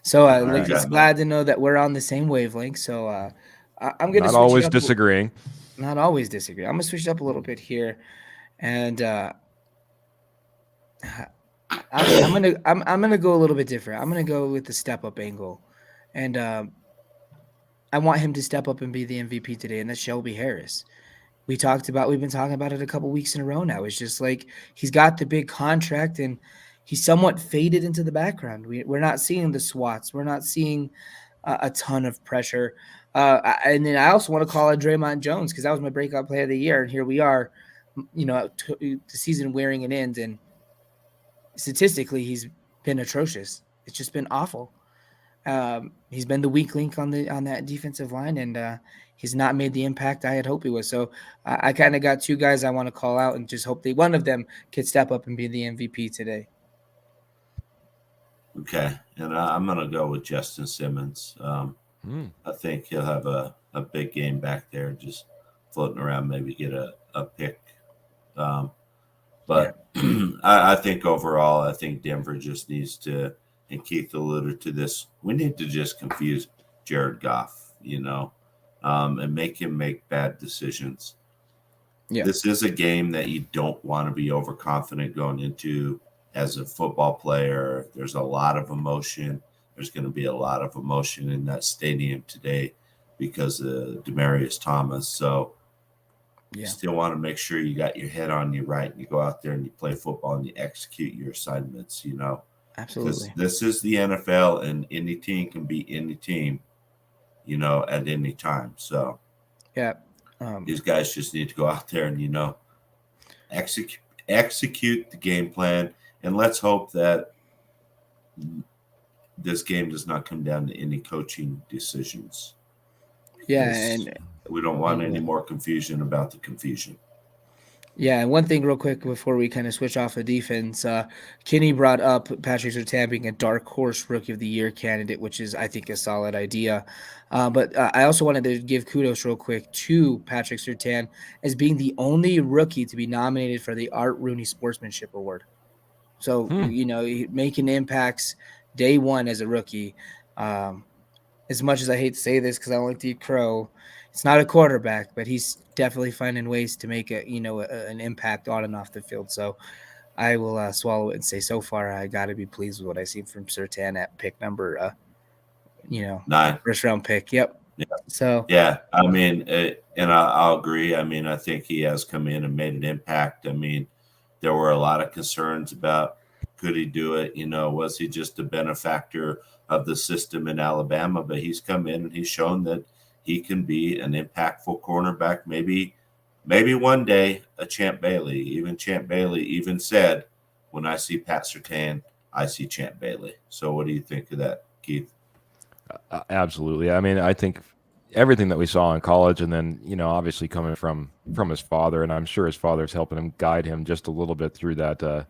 So it's glad to know that we're on the same wavelength. So I'm going to not always disagreeing. Not always disagree. I'm going to switch it up a little bit here, and I'm gonna go a little bit different. I'm gonna go with the step up angle, and I want him to step up and be the MVP today, and that's Shelby Harris. we've been talking about it a couple weeks in a row now. It's just like he's got the big contract and he's somewhat faded into the background. We're not seeing the swats. We're not seeing a ton of pressure. And then I also want to call out Draymond Jones because that was my breakout player of the year. And here we are, the season wearing an end. And statistically, he's been atrocious. It's just been awful. He's been the weak link on that defensive line, and he's not made the impact I had hoped he was. So I kind of got two guys I want to call out and just hope one of them could step up and be the MVP today. Okay, and I'm going to go with Justin Simmons. I think he'll have a big game back there, just floating around, maybe get a pick. But I think overall, I think Denver just needs to, and Keith alluded to this, we need to just confuse Jared Goff, and make him make bad decisions. Yeah. This is a game that you don't want to be overconfident going into as a football player. There's a lot of emotion. There's going to be a lot of emotion in that stadium today because of Demaryius Thomas. So you still want to make sure you got your head on you right and you go out there and you play football and you execute your assignments, Absolutely. Because this is the NFL and any team can beat any team, at any time. So these guys just need to go out there and, execute the game plan. And let's hope that this game does not come down to any coaching decisions. Yeah, and we don't want any more confusion about the confusion. Yeah, and one thing real quick before we kind of switch off the defense, Kenny brought up Patrick Surtain being a dark horse rookie of the year candidate, which is, I think, a solid idea. But I also wanted to give kudos real quick to Patrick Surtain as being the only rookie to be nominated for the Art Rooney Sportsmanship Award. So, making impacts day one as a rookie. As much as I hate to say this because I don't like to eat crow, it's not a quarterback, but he's definitely finding ways to make an impact on and off the field. So I will swallow it and say so far I got to be pleased with what I see from Surtain at pick number, 9, first round pick. Yep. Yeah. So I mean, and I'll agree. I mean, I think he has come in and made an impact. I mean, there were a lot of concerns about could he do it? Was he just a benefactor of the system in Alabama? But he's come in and he's shown that he can be an impactful cornerback. Maybe one day a Champ Bailey. Even Champ Bailey even said, when I see Pat Surtain, I see Champ Bailey. So what do you think of that, Keith? Absolutely. I mean, I think everything that we saw in college and then, obviously coming from his father, and I'm sure his father's helping him guide him just a little bit through that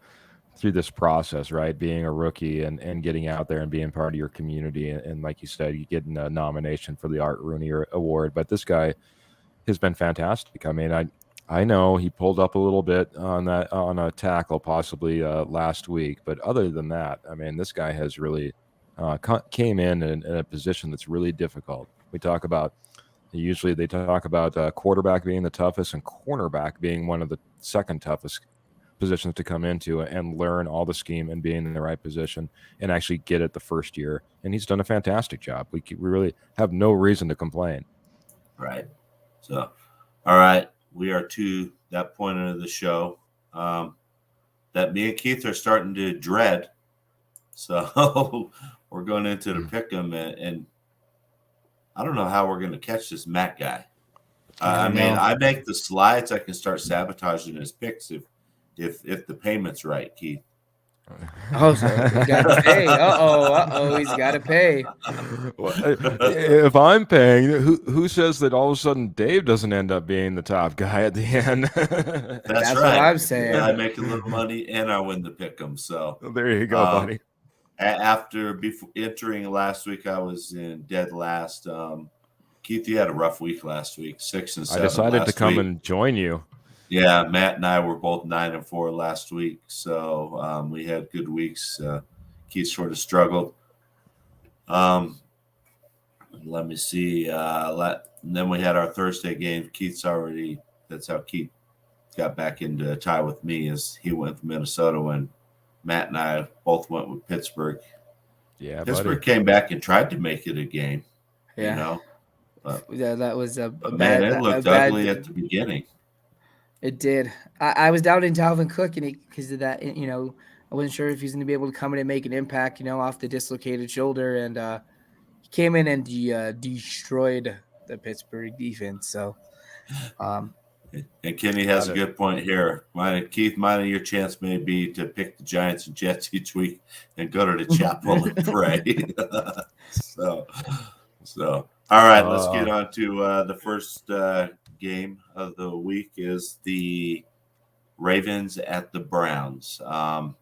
through this process, right? Being a rookie and getting out there and being part of your community. And like you said, you getting a nomination for the Art Rooney Award. But this guy has been fantastic. I mean, I know he pulled up a little bit on a tackle possibly last week. But other than that, I mean, this guy has really came in a position that's really difficult. They talk about quarterback being the toughest and cornerback being one of the second toughest positions to come into and learn all the scheme and being in the right position and actually get it the first year. And he's done a fantastic job. We really have no reason to complain. Right. So, all right. We are to that point of the show that me and Keith are starting to dread. So we're going into the pick 'em and I don't know how we're going to catch this Matt guy. I mean, I make the slides. I can start sabotaging his picks if the payment's right, Keith. Oh, so he's got to pay. He's got to pay. If I'm paying, who says that all of a sudden Dave doesn't end up being the top guy at the end? That's right. What I'm saying. I make a little money and I win the pick'em. So there you go, buddy. Before entering last week, I was in dead last. Keith, you had a rough week last week, 6 and 7. I decided to come and join you. Yeah, Matt and I were both 9 and 4 last week, so we had good weeks. Keith sort of struggled. Let me see. And then we had our Thursday game. That's how Keith got back into a tie with me, as he went with Minnesota when Matt and I both went with Pittsburgh. Yeah, Pittsburgh came back and tried to make it a game. Yeah. But, that was a bad. Man, it looked ugly at the beginning. It did. I was doubting Dalvin Cook and because of that. I wasn't sure if he's going to be able to come in and make an impact. Off the dislocated shoulder, and he came in and destroyed the Pittsburgh defense. So, And Kenny has a good point here. Keith, mine and your chance may be to pick the Giants and Jets each week and go to the chapel and pray. So, all right, let's get on to the first game of the week is the Ravens at the Browns. I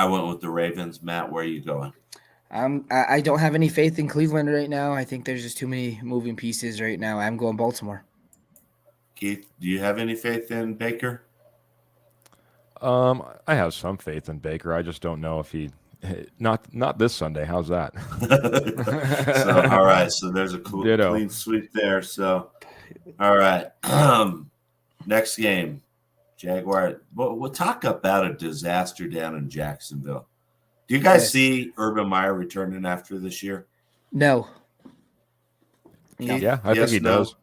went with the Ravens. Matt, where are you going? I don't have any faith in Cleveland right now. I think there's just too many moving pieces right now. I'm going Baltimore. Keith, do you have any faith in Baker? I have some faith in Baker. I just don't know if he not this Sunday. How's that? So all right, so there's a clean sweep there. So all right. Next game. Jaguar. We'll talk about a disaster down in Jacksonville. Do you guys see Urban Meyer returning after this year? No. Yeah, I think he does.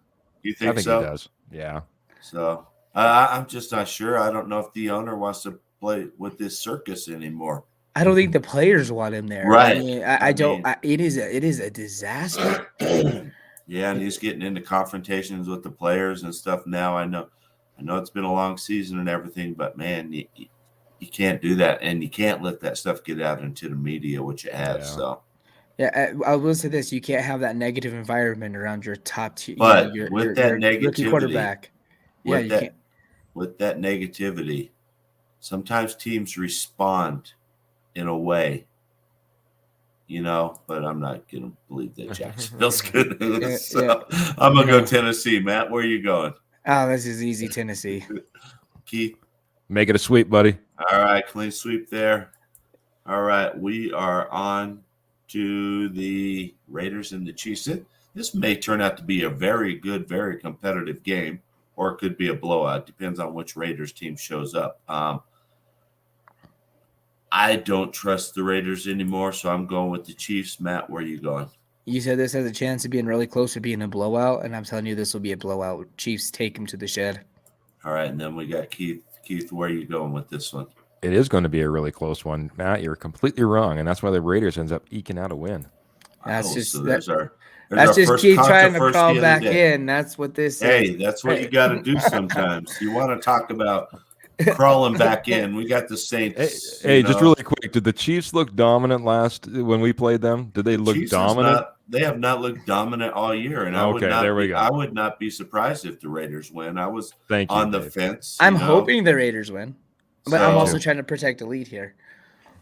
You think so? He does. Yeah. So I'm just not sure. I don't know if the owner wants to play with this circus anymore. I don't think the players want him there. Right. It is a disaster. Yeah, and he's getting into confrontations with the players and stuff now. I know it's been a long season and everything, but man, you can't do that, and you can't let that stuff get out into the media, which it has. Yeah. So, yeah, I will say this: you can't have that negative environment around your top tier. But with that negativity, quarterback, you can't. With that negativity, sometimes teams respond in a way, but I'm not going to believe that Jacksonville's good. I'm going to go Tennessee. Matt, where are you going? Oh, this is easy, Tennessee. Keith? Make it a sweep, buddy. All right, clean sweep there. All right, we are on to the Raiders and the Chiefs. This may turn out to be a very good, very competitive game, or it could be a blowout. Depends on which Raiders team shows up. I don't trust the Raiders anymore, so I'm going with the Chiefs. Matt, where are you going? You said this has a chance of being really close to being a blowout, and I'm telling you this will be a blowout. Chiefs take him to the shed. All right, and then we got Keith. Keith, where are you going with this one? It is going to be a really close one. Matt, you're completely wrong, and that's why the Raiders ends up eking out a win. That's just Keith trying to crawl back in. That's what this is. Hey, that's what you got to do sometimes. You want to talk about crawling back in. We got the Saints. Hey, just really quick. Did the Chiefs look dominant when we played them? Did they look dominant? They have not looked dominant all year. And I would not be surprised if the Raiders win. I was on the fence. I'm hoping the Raiders win, but I'm also trying to protect the lead here.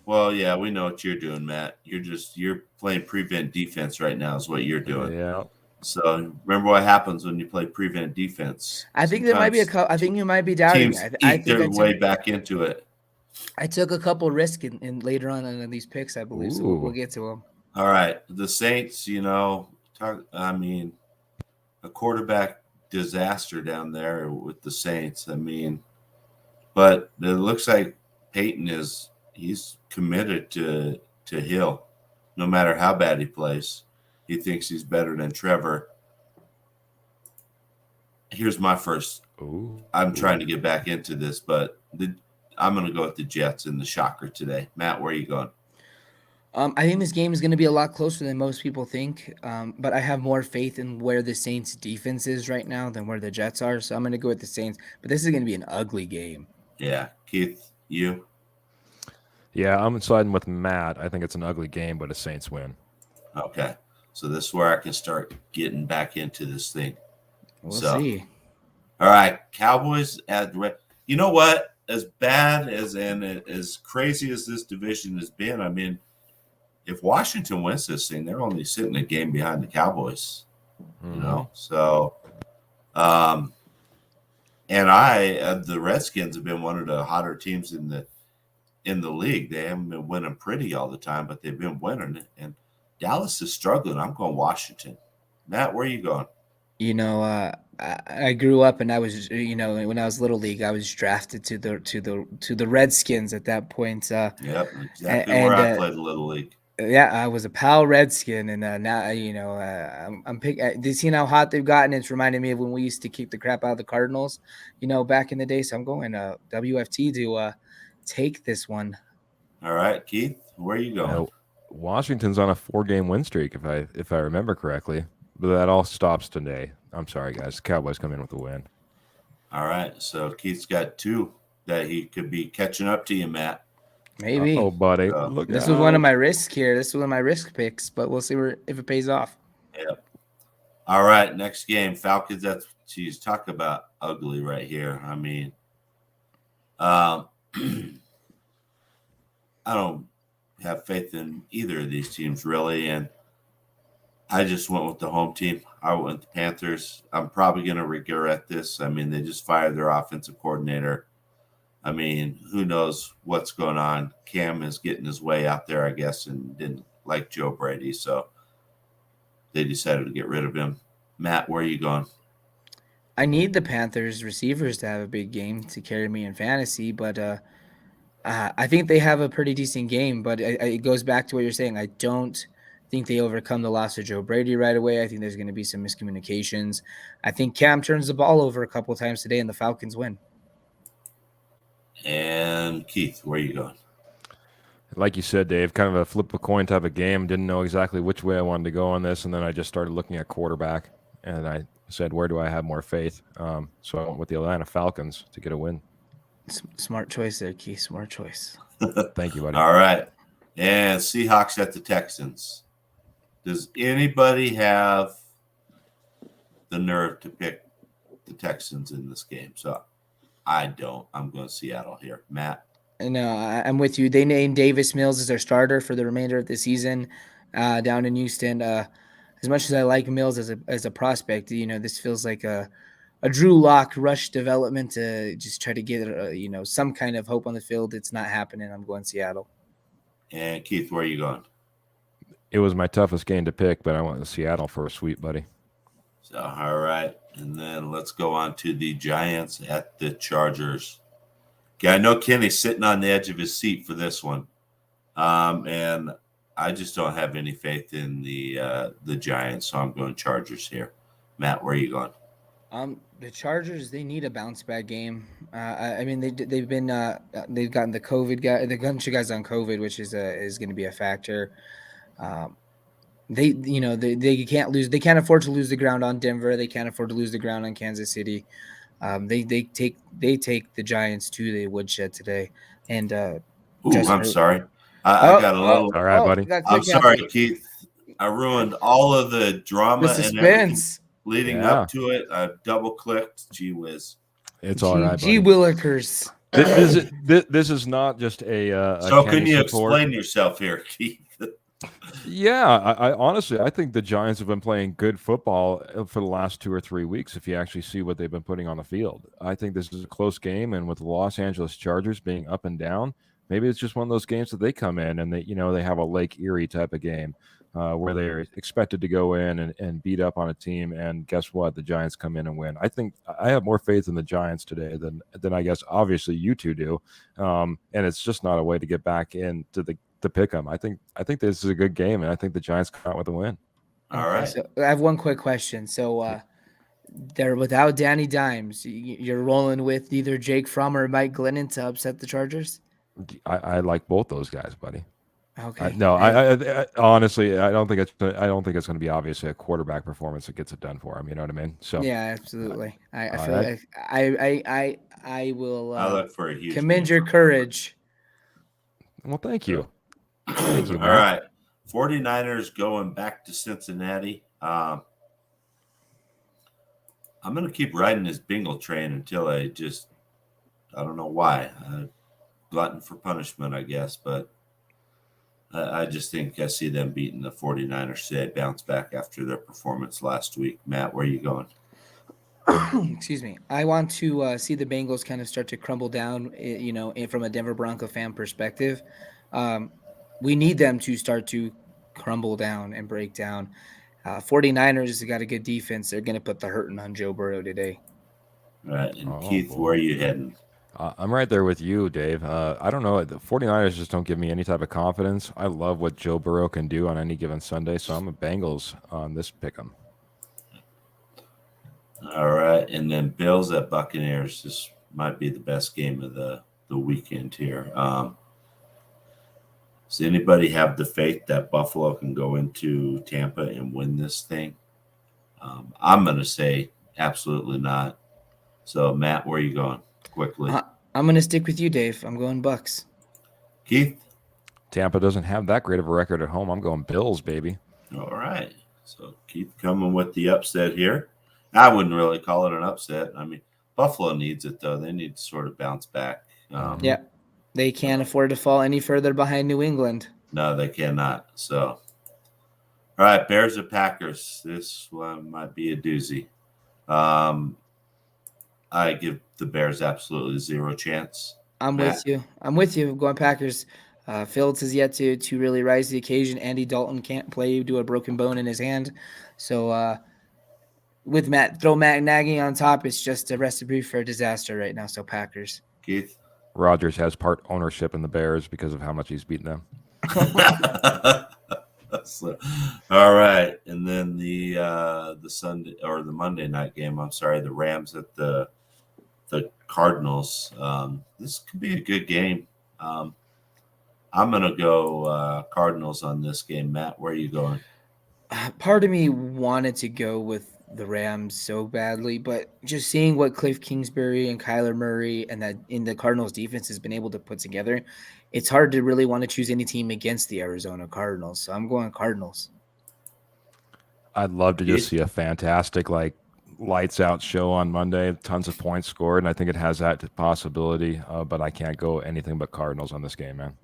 Well, yeah, we know what you're doing, Matt. You're playing prevent defense right now is what you're doing. Yeah. So remember what happens when you play prevent defense. I think there might be I think you might be doubting. I think their way back into it. I took a couple risks in later on in these picks, I believe. So we'll get to them. All right, the Saints. A quarterback disaster down there with the Saints. But it looks like Peyton he's committed to Hill, no matter how bad he plays. He thinks he's better than Trevor. Here's my first. I'm trying to get back into this, but I'm going to go with the Jets in the shocker today. Matt, where are you going? I think this game is going to be a lot closer than most people think, but I have more faith in where the Saints' defense is right now than where the Jets are, so I'm going to go with the Saints. But this is going to be an ugly game. Yeah. Keith, you? Yeah, I'm siding with Matt. I think it's an ugly game, but a Saints win. Okay. So this is where I can start getting back into this thing. We'll see. All right. Cowboys at Red. You know what? As bad as crazy as this division has been, if Washington wins this thing, they're only sitting a game behind the Cowboys. So and the Redskins have been one of the hotter teams in the league. They haven't been winning pretty all the time, but they've been winning. And Dallas is struggling. I'm going Washington. Matt, where are you going? I grew up and I was, when I was little league, I was drafted to the Redskins at that point. Yep, exactly where I played little league. Yeah, I was a pal Redskin, and now I'm picking. You seen how hot they've gotten? It's reminding me of when we used to keep the crap out of the Cardinals, back in the day. So I'm going WFT to take this one. All right, Keith, where are you going? Washington's on a 4-game win streak, if I remember correctly, but that all stops today. I'm sorry, guys. The Cowboys come in with a win. All right, so Keith's got 2 that he could be catching up to you, Matt. Maybe. Oh, buddy, Look This was one of my risks here. This was one of my risk picks, but we'll see if it pays off. Yep. All right, next game, Falcons. Geez, talk about ugly right here. I mean, I don't have faith in either of these teams really, and I just went with the home team. I went with the Panthers. I'm probably going to regret this. I mean, they just fired their offensive coordinator. I mean, who knows what's going on? Cam is getting his way out there, I guess, and didn't like Joe Brady, so they decided to get rid of him. Matt, where are you going? I need the Panthers receivers to have a big game to carry me in fantasy, but I think they have a pretty decent game. But it goes back to what you're saying. I don't think they overcome the loss of Joe Brady right away. I think there's going to be some miscommunications. I think Cam turns the ball over a couple of times today, and the Falcons win. And Keith, where are you going? Like you said, Dave, kind of a flip a coin type of game. Didn't know exactly which way I wanted to go on this, and then I just started looking at quarterback, and I said, where do I have more faith? So I went with the Atlanta Falcons to get a win. Smart choice there, Keith. Smart choice. Thank you, buddy. All right. And Seahawks at the Texans. Does anybody have the nerve to pick the Texans in this game? So I don't. I'm going Seattle here. Matt? No, I'm with you. They named Davis Mills as their starter for the remainder of the season down in Houston. As much as I like Mills as a prospect, this feels like a Drew Lock rush development to just try to get some kind of hope on the field. It's not happening. I'm going Seattle. And Keith, where are you going? It was my toughest game to pick, but I went to Seattle for a sweep, buddy. So, all right. And then let's go on to the Giants at the Chargers. Okay, I know Kenny's sitting on the edge of his seat for this one. And I just don't have any faith in the Giants, so I'm going Chargers here. Matt, where are you going? The Chargers, they need a bounce back game. I mean, they've gotten the bunch of guys on COVID, which is going to be a factor. They can't lose. They can't afford to lose the ground on Denver. They can't afford to lose the ground on Kansas City. They take the Giants to the woodshed today. And I'm sorry. I got a little. All right, buddy. I'm sorry, Keith. I ruined all of the drama the suspense and leading up to it. I double clicked. Gee whiz. It's all right, buddy. Gee willikers. This is not just a so can you explain yourself here, Keith? Yeah, I honestly, I think the Giants have been playing good football for the last 2 or 3 weeks. If you actually see what they've been putting on the field, I think this is a close game. And with the Los Angeles Chargers being up and down, maybe it's just one of those games that they come in and they have a Lake Erie type of game where they're expected to go in and beat up on a team. And guess what? The Giants come in and win. I think I have more faith in the Giants today than I guess obviously you two do. And it's just not a way to get back into the pick them. I think this is a good game, and I think the Giants come out with a win. All right. So I have one quick question. So they're without Danny Dimes. You're rolling with either Jake Fromm or Mike Glennon to upset the Chargers? I like both those guys, buddy. Okay. I honestly, I don't think it's going to be obviously a quarterback performance that gets it done for him. You know what I mean? So yeah, absolutely. I feel like I will. I look for a huge commend your courage. Well, thank you. Thank you, all right. 49ers going back to Cincinnati. I'm going to keep riding this Bengal train until I don't know why. Glutton for punishment, I guess. But I just think I see them beating the 49ers today, bounce back after their performance last week. Matt, where are you going? Excuse me. I want to see the Bengals kind of start to crumble down, from a Denver Bronco fan perspective. We need them to start to crumble down and break down. 49ers have got a good defense. They're going to put the hurting on Joe Burrow today. All right. And Keith, where are you heading? I'm right there with you, Dave. I don't know. The 49ers just don't give me any type of confidence. I love what Joe Burrow can do on any given Sunday, so I'm a Bengals on this pick 'em. All right, and then Bills at Buccaneers. This might be the best game of the weekend here. Does anybody have the faith that Buffalo can go into Tampa and win this thing? I'm going to say absolutely not. So, Matt, where are you going? Quickly. I'm going to stick with you, Dave. I'm going Bucks. Keith? Tampa doesn't have that great of a record at home. I'm going Bills, baby. All right. So, Keith coming with the upset here. I wouldn't really call it an upset. I mean, Buffalo needs it, though. They need to sort of bounce back. Yeah. They can't afford to fall any further behind New England. No, they cannot. So, all right, Bears or Packers. This one might be a doozy. I give the Bears absolutely zero chance. I'm with you. I'm going Packers. Fields has yet to really rise to the occasion. Andy Dalton can't play due to a broken bone in his hand. So with throw Matt Nagy on top, it's just a recipe for a disaster right now. So Packers. Keith? Rodgers has part ownership in the Bears because of how much he's beaten them. So, all right, and then the Sunday or the Monday night game. I'm sorry, the Rams at the Cardinals. This could be a good game. I'm gonna go Cardinals on this game. Matt, where are you going? Part of me wanted to go with the Rams so badly, but just seeing what Cliff Kingsbury and Kyler Murray and that in the Cardinals defense has been able to put together, it's hard to really want to choose any team against the Arizona Cardinals. So I'm going Cardinals. I'd love to just see a fantastic, lights out show on Monday, tons of points scored, and I think it has that possibility, but I can't go anything but Cardinals on this game, man.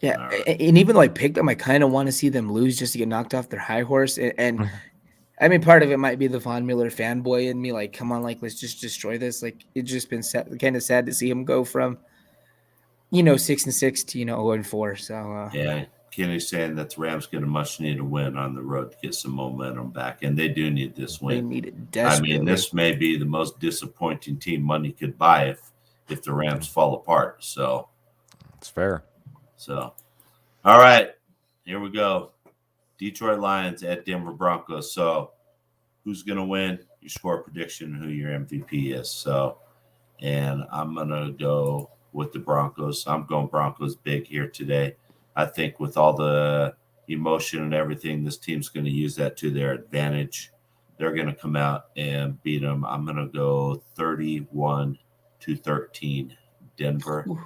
Yeah, and even though I picked them, I kind of want to see them lose just to get knocked off their high horse. And I mean, part of it might be the Von Miller fanboy in me. Like, come on, let's just destroy this. It's just been kind of sad to see him go from, 6-6 to 0-4. So yeah, Kenny's saying that the Rams get a much needed win on the road to get some momentum back, and they do need this win. They need it desperately. I mean, this may be the most disappointing team money could buy if the Rams fall apart. So it's fair. So, all right, here we go. Detroit Lions at Denver Broncos. So, who's going to win? Your score prediction, who your MVP is. So, and I'm going to go with the Broncos. I'm going Broncos big here today. I think with all the emotion and everything, this team's going to use that to their advantage. They're going to come out and beat them. I'm going to go 31-13 Denver. Ooh.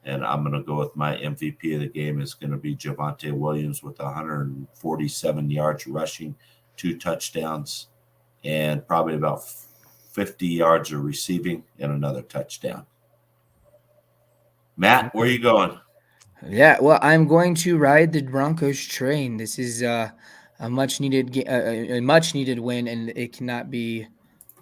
And I'm going to go with my MVP of the game is going to be Javonte Williams with 147 yards rushing, 2 touchdowns, and probably about 50 yards of receiving and another touchdown. Matt, where are you going? Yeah, well, I'm going to ride the Broncos train. This is a much needed win, and it cannot be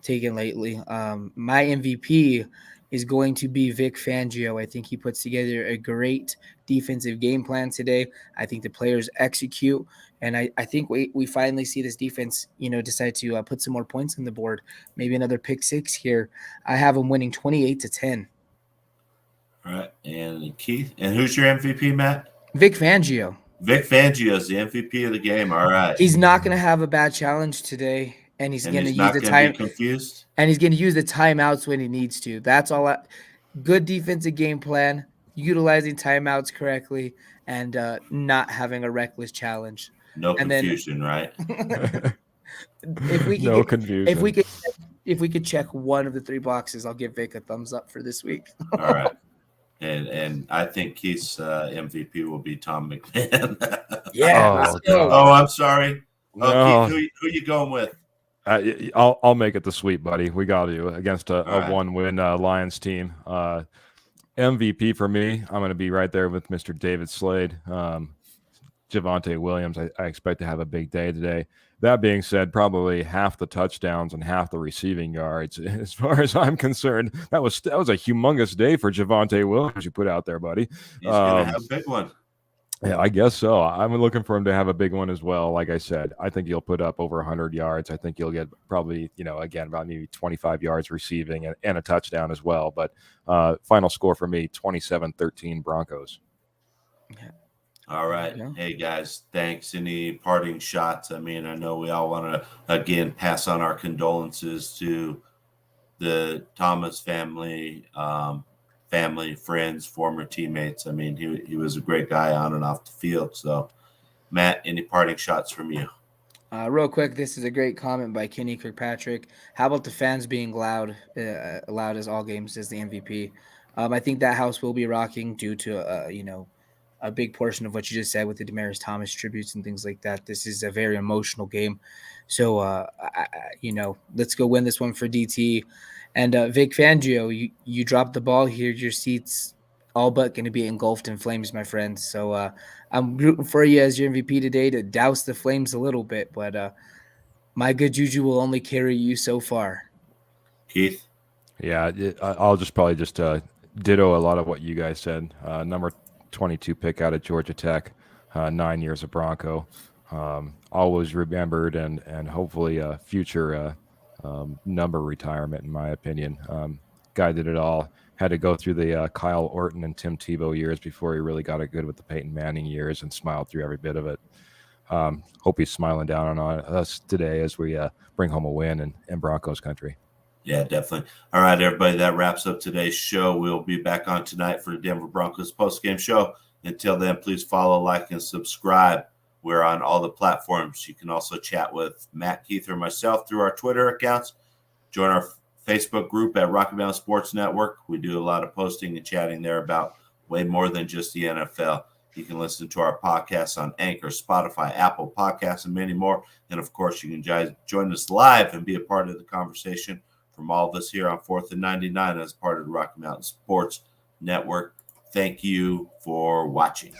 taken lightly. My MVP is going to be Vic Fangio. I think he puts together a great defensive game plan today. I think the players execute, and I think we finally see this defense, decide to put some more points on the board. Maybe another pick 6 here. I have them winning 28-10. All right, and Keith, and who's your MVP, Matt? Vic Fangio. Vic Fangio is the MVP of the game. All right. He's not going to have a bad challenge today. And he's going to use the time. Confused. And he's going to use the timeouts when he needs to. That's all. Good defensive game plan, utilizing timeouts correctly, and not having a reckless challenge. No confusion, right? If we could check one of the 3 boxes, I'll give Vic a thumbs up for this week. All right. And I think Keith's MVP will be Tom McMahon. Yeah. Oh, I'm sorry. No. Oh, Keith, who are you going with? I'll make it the sweep, buddy. We got to against a 1-win Lions team. MVP for me, I'm going to be right there with Mr. David Slade. Javonte Williams, I expect to have a big day today. That being said, probably half the touchdowns and half the receiving yards. As far as I'm concerned, that was a humongous day for Javonte Williams you put out there, buddy. He's going to have a big one. Yeah, I guess so. I'm looking for him to have a big one as well. Like I said, I think he'll put up over 100 yards. I think he'll get probably, again, about maybe 25 yards receiving and a touchdown as well. But final score for me, 27-13 Broncos. Yeah. All right. Yeah. Hey, guys, thanks. Any parting shots? I mean, I know we all want to, again, pass on our condolences to the Thomas family, friends, former teammates. I mean, he was a great guy on and off the field. So, Matt, any parting shots from you? Real quick, this is a great comment by Kenny Kirkpatrick. How about the fans being loud as all games as the MVP? I think that house will be rocking due to a big portion of what you just said with the Demaryius Thomas tributes and things like that. This is a very emotional game, so let's go win this one for DT. And Vic Fangio, you dropped the ball here. Your seat's all but going to be engulfed in flames, my friend. So I'm rooting for you as your MVP today to douse the flames a little bit, but my good juju will only carry you so far. Keith? Yeah, I'll probably ditto a lot of what you guys said. Number 22 pick out of Georgia Tech, 9 years of Bronco. Always remembered and hopefully a future number retirement, in my opinion. Guy did it all. Had to go through the Kyle Orton and Tim Tebow years before he really got it good with the Peyton Manning years and smiled through every bit of it. Hope he's smiling down on us today as we bring home a win in Broncos country. Yeah, definitely. All right, everybody, that wraps up today's show. We'll be back on tonight for the Denver Broncos postgame show. Until then, please follow, like, and subscribe. We're on all the platforms. You can also chat with Matt, Keith, or myself through our Twitter accounts. Join our Facebook group at Rocky Mountain Sports Network. We do a lot of posting and chatting there about way more than just the NFL. You can listen to our podcasts on Anchor, Spotify, Apple Podcasts, and many more. And, of course, you can join us live and be a part of the conversation from all of us here on 4th and 99 as part of the Rocky Mountain Sports Network. Thank you for watching.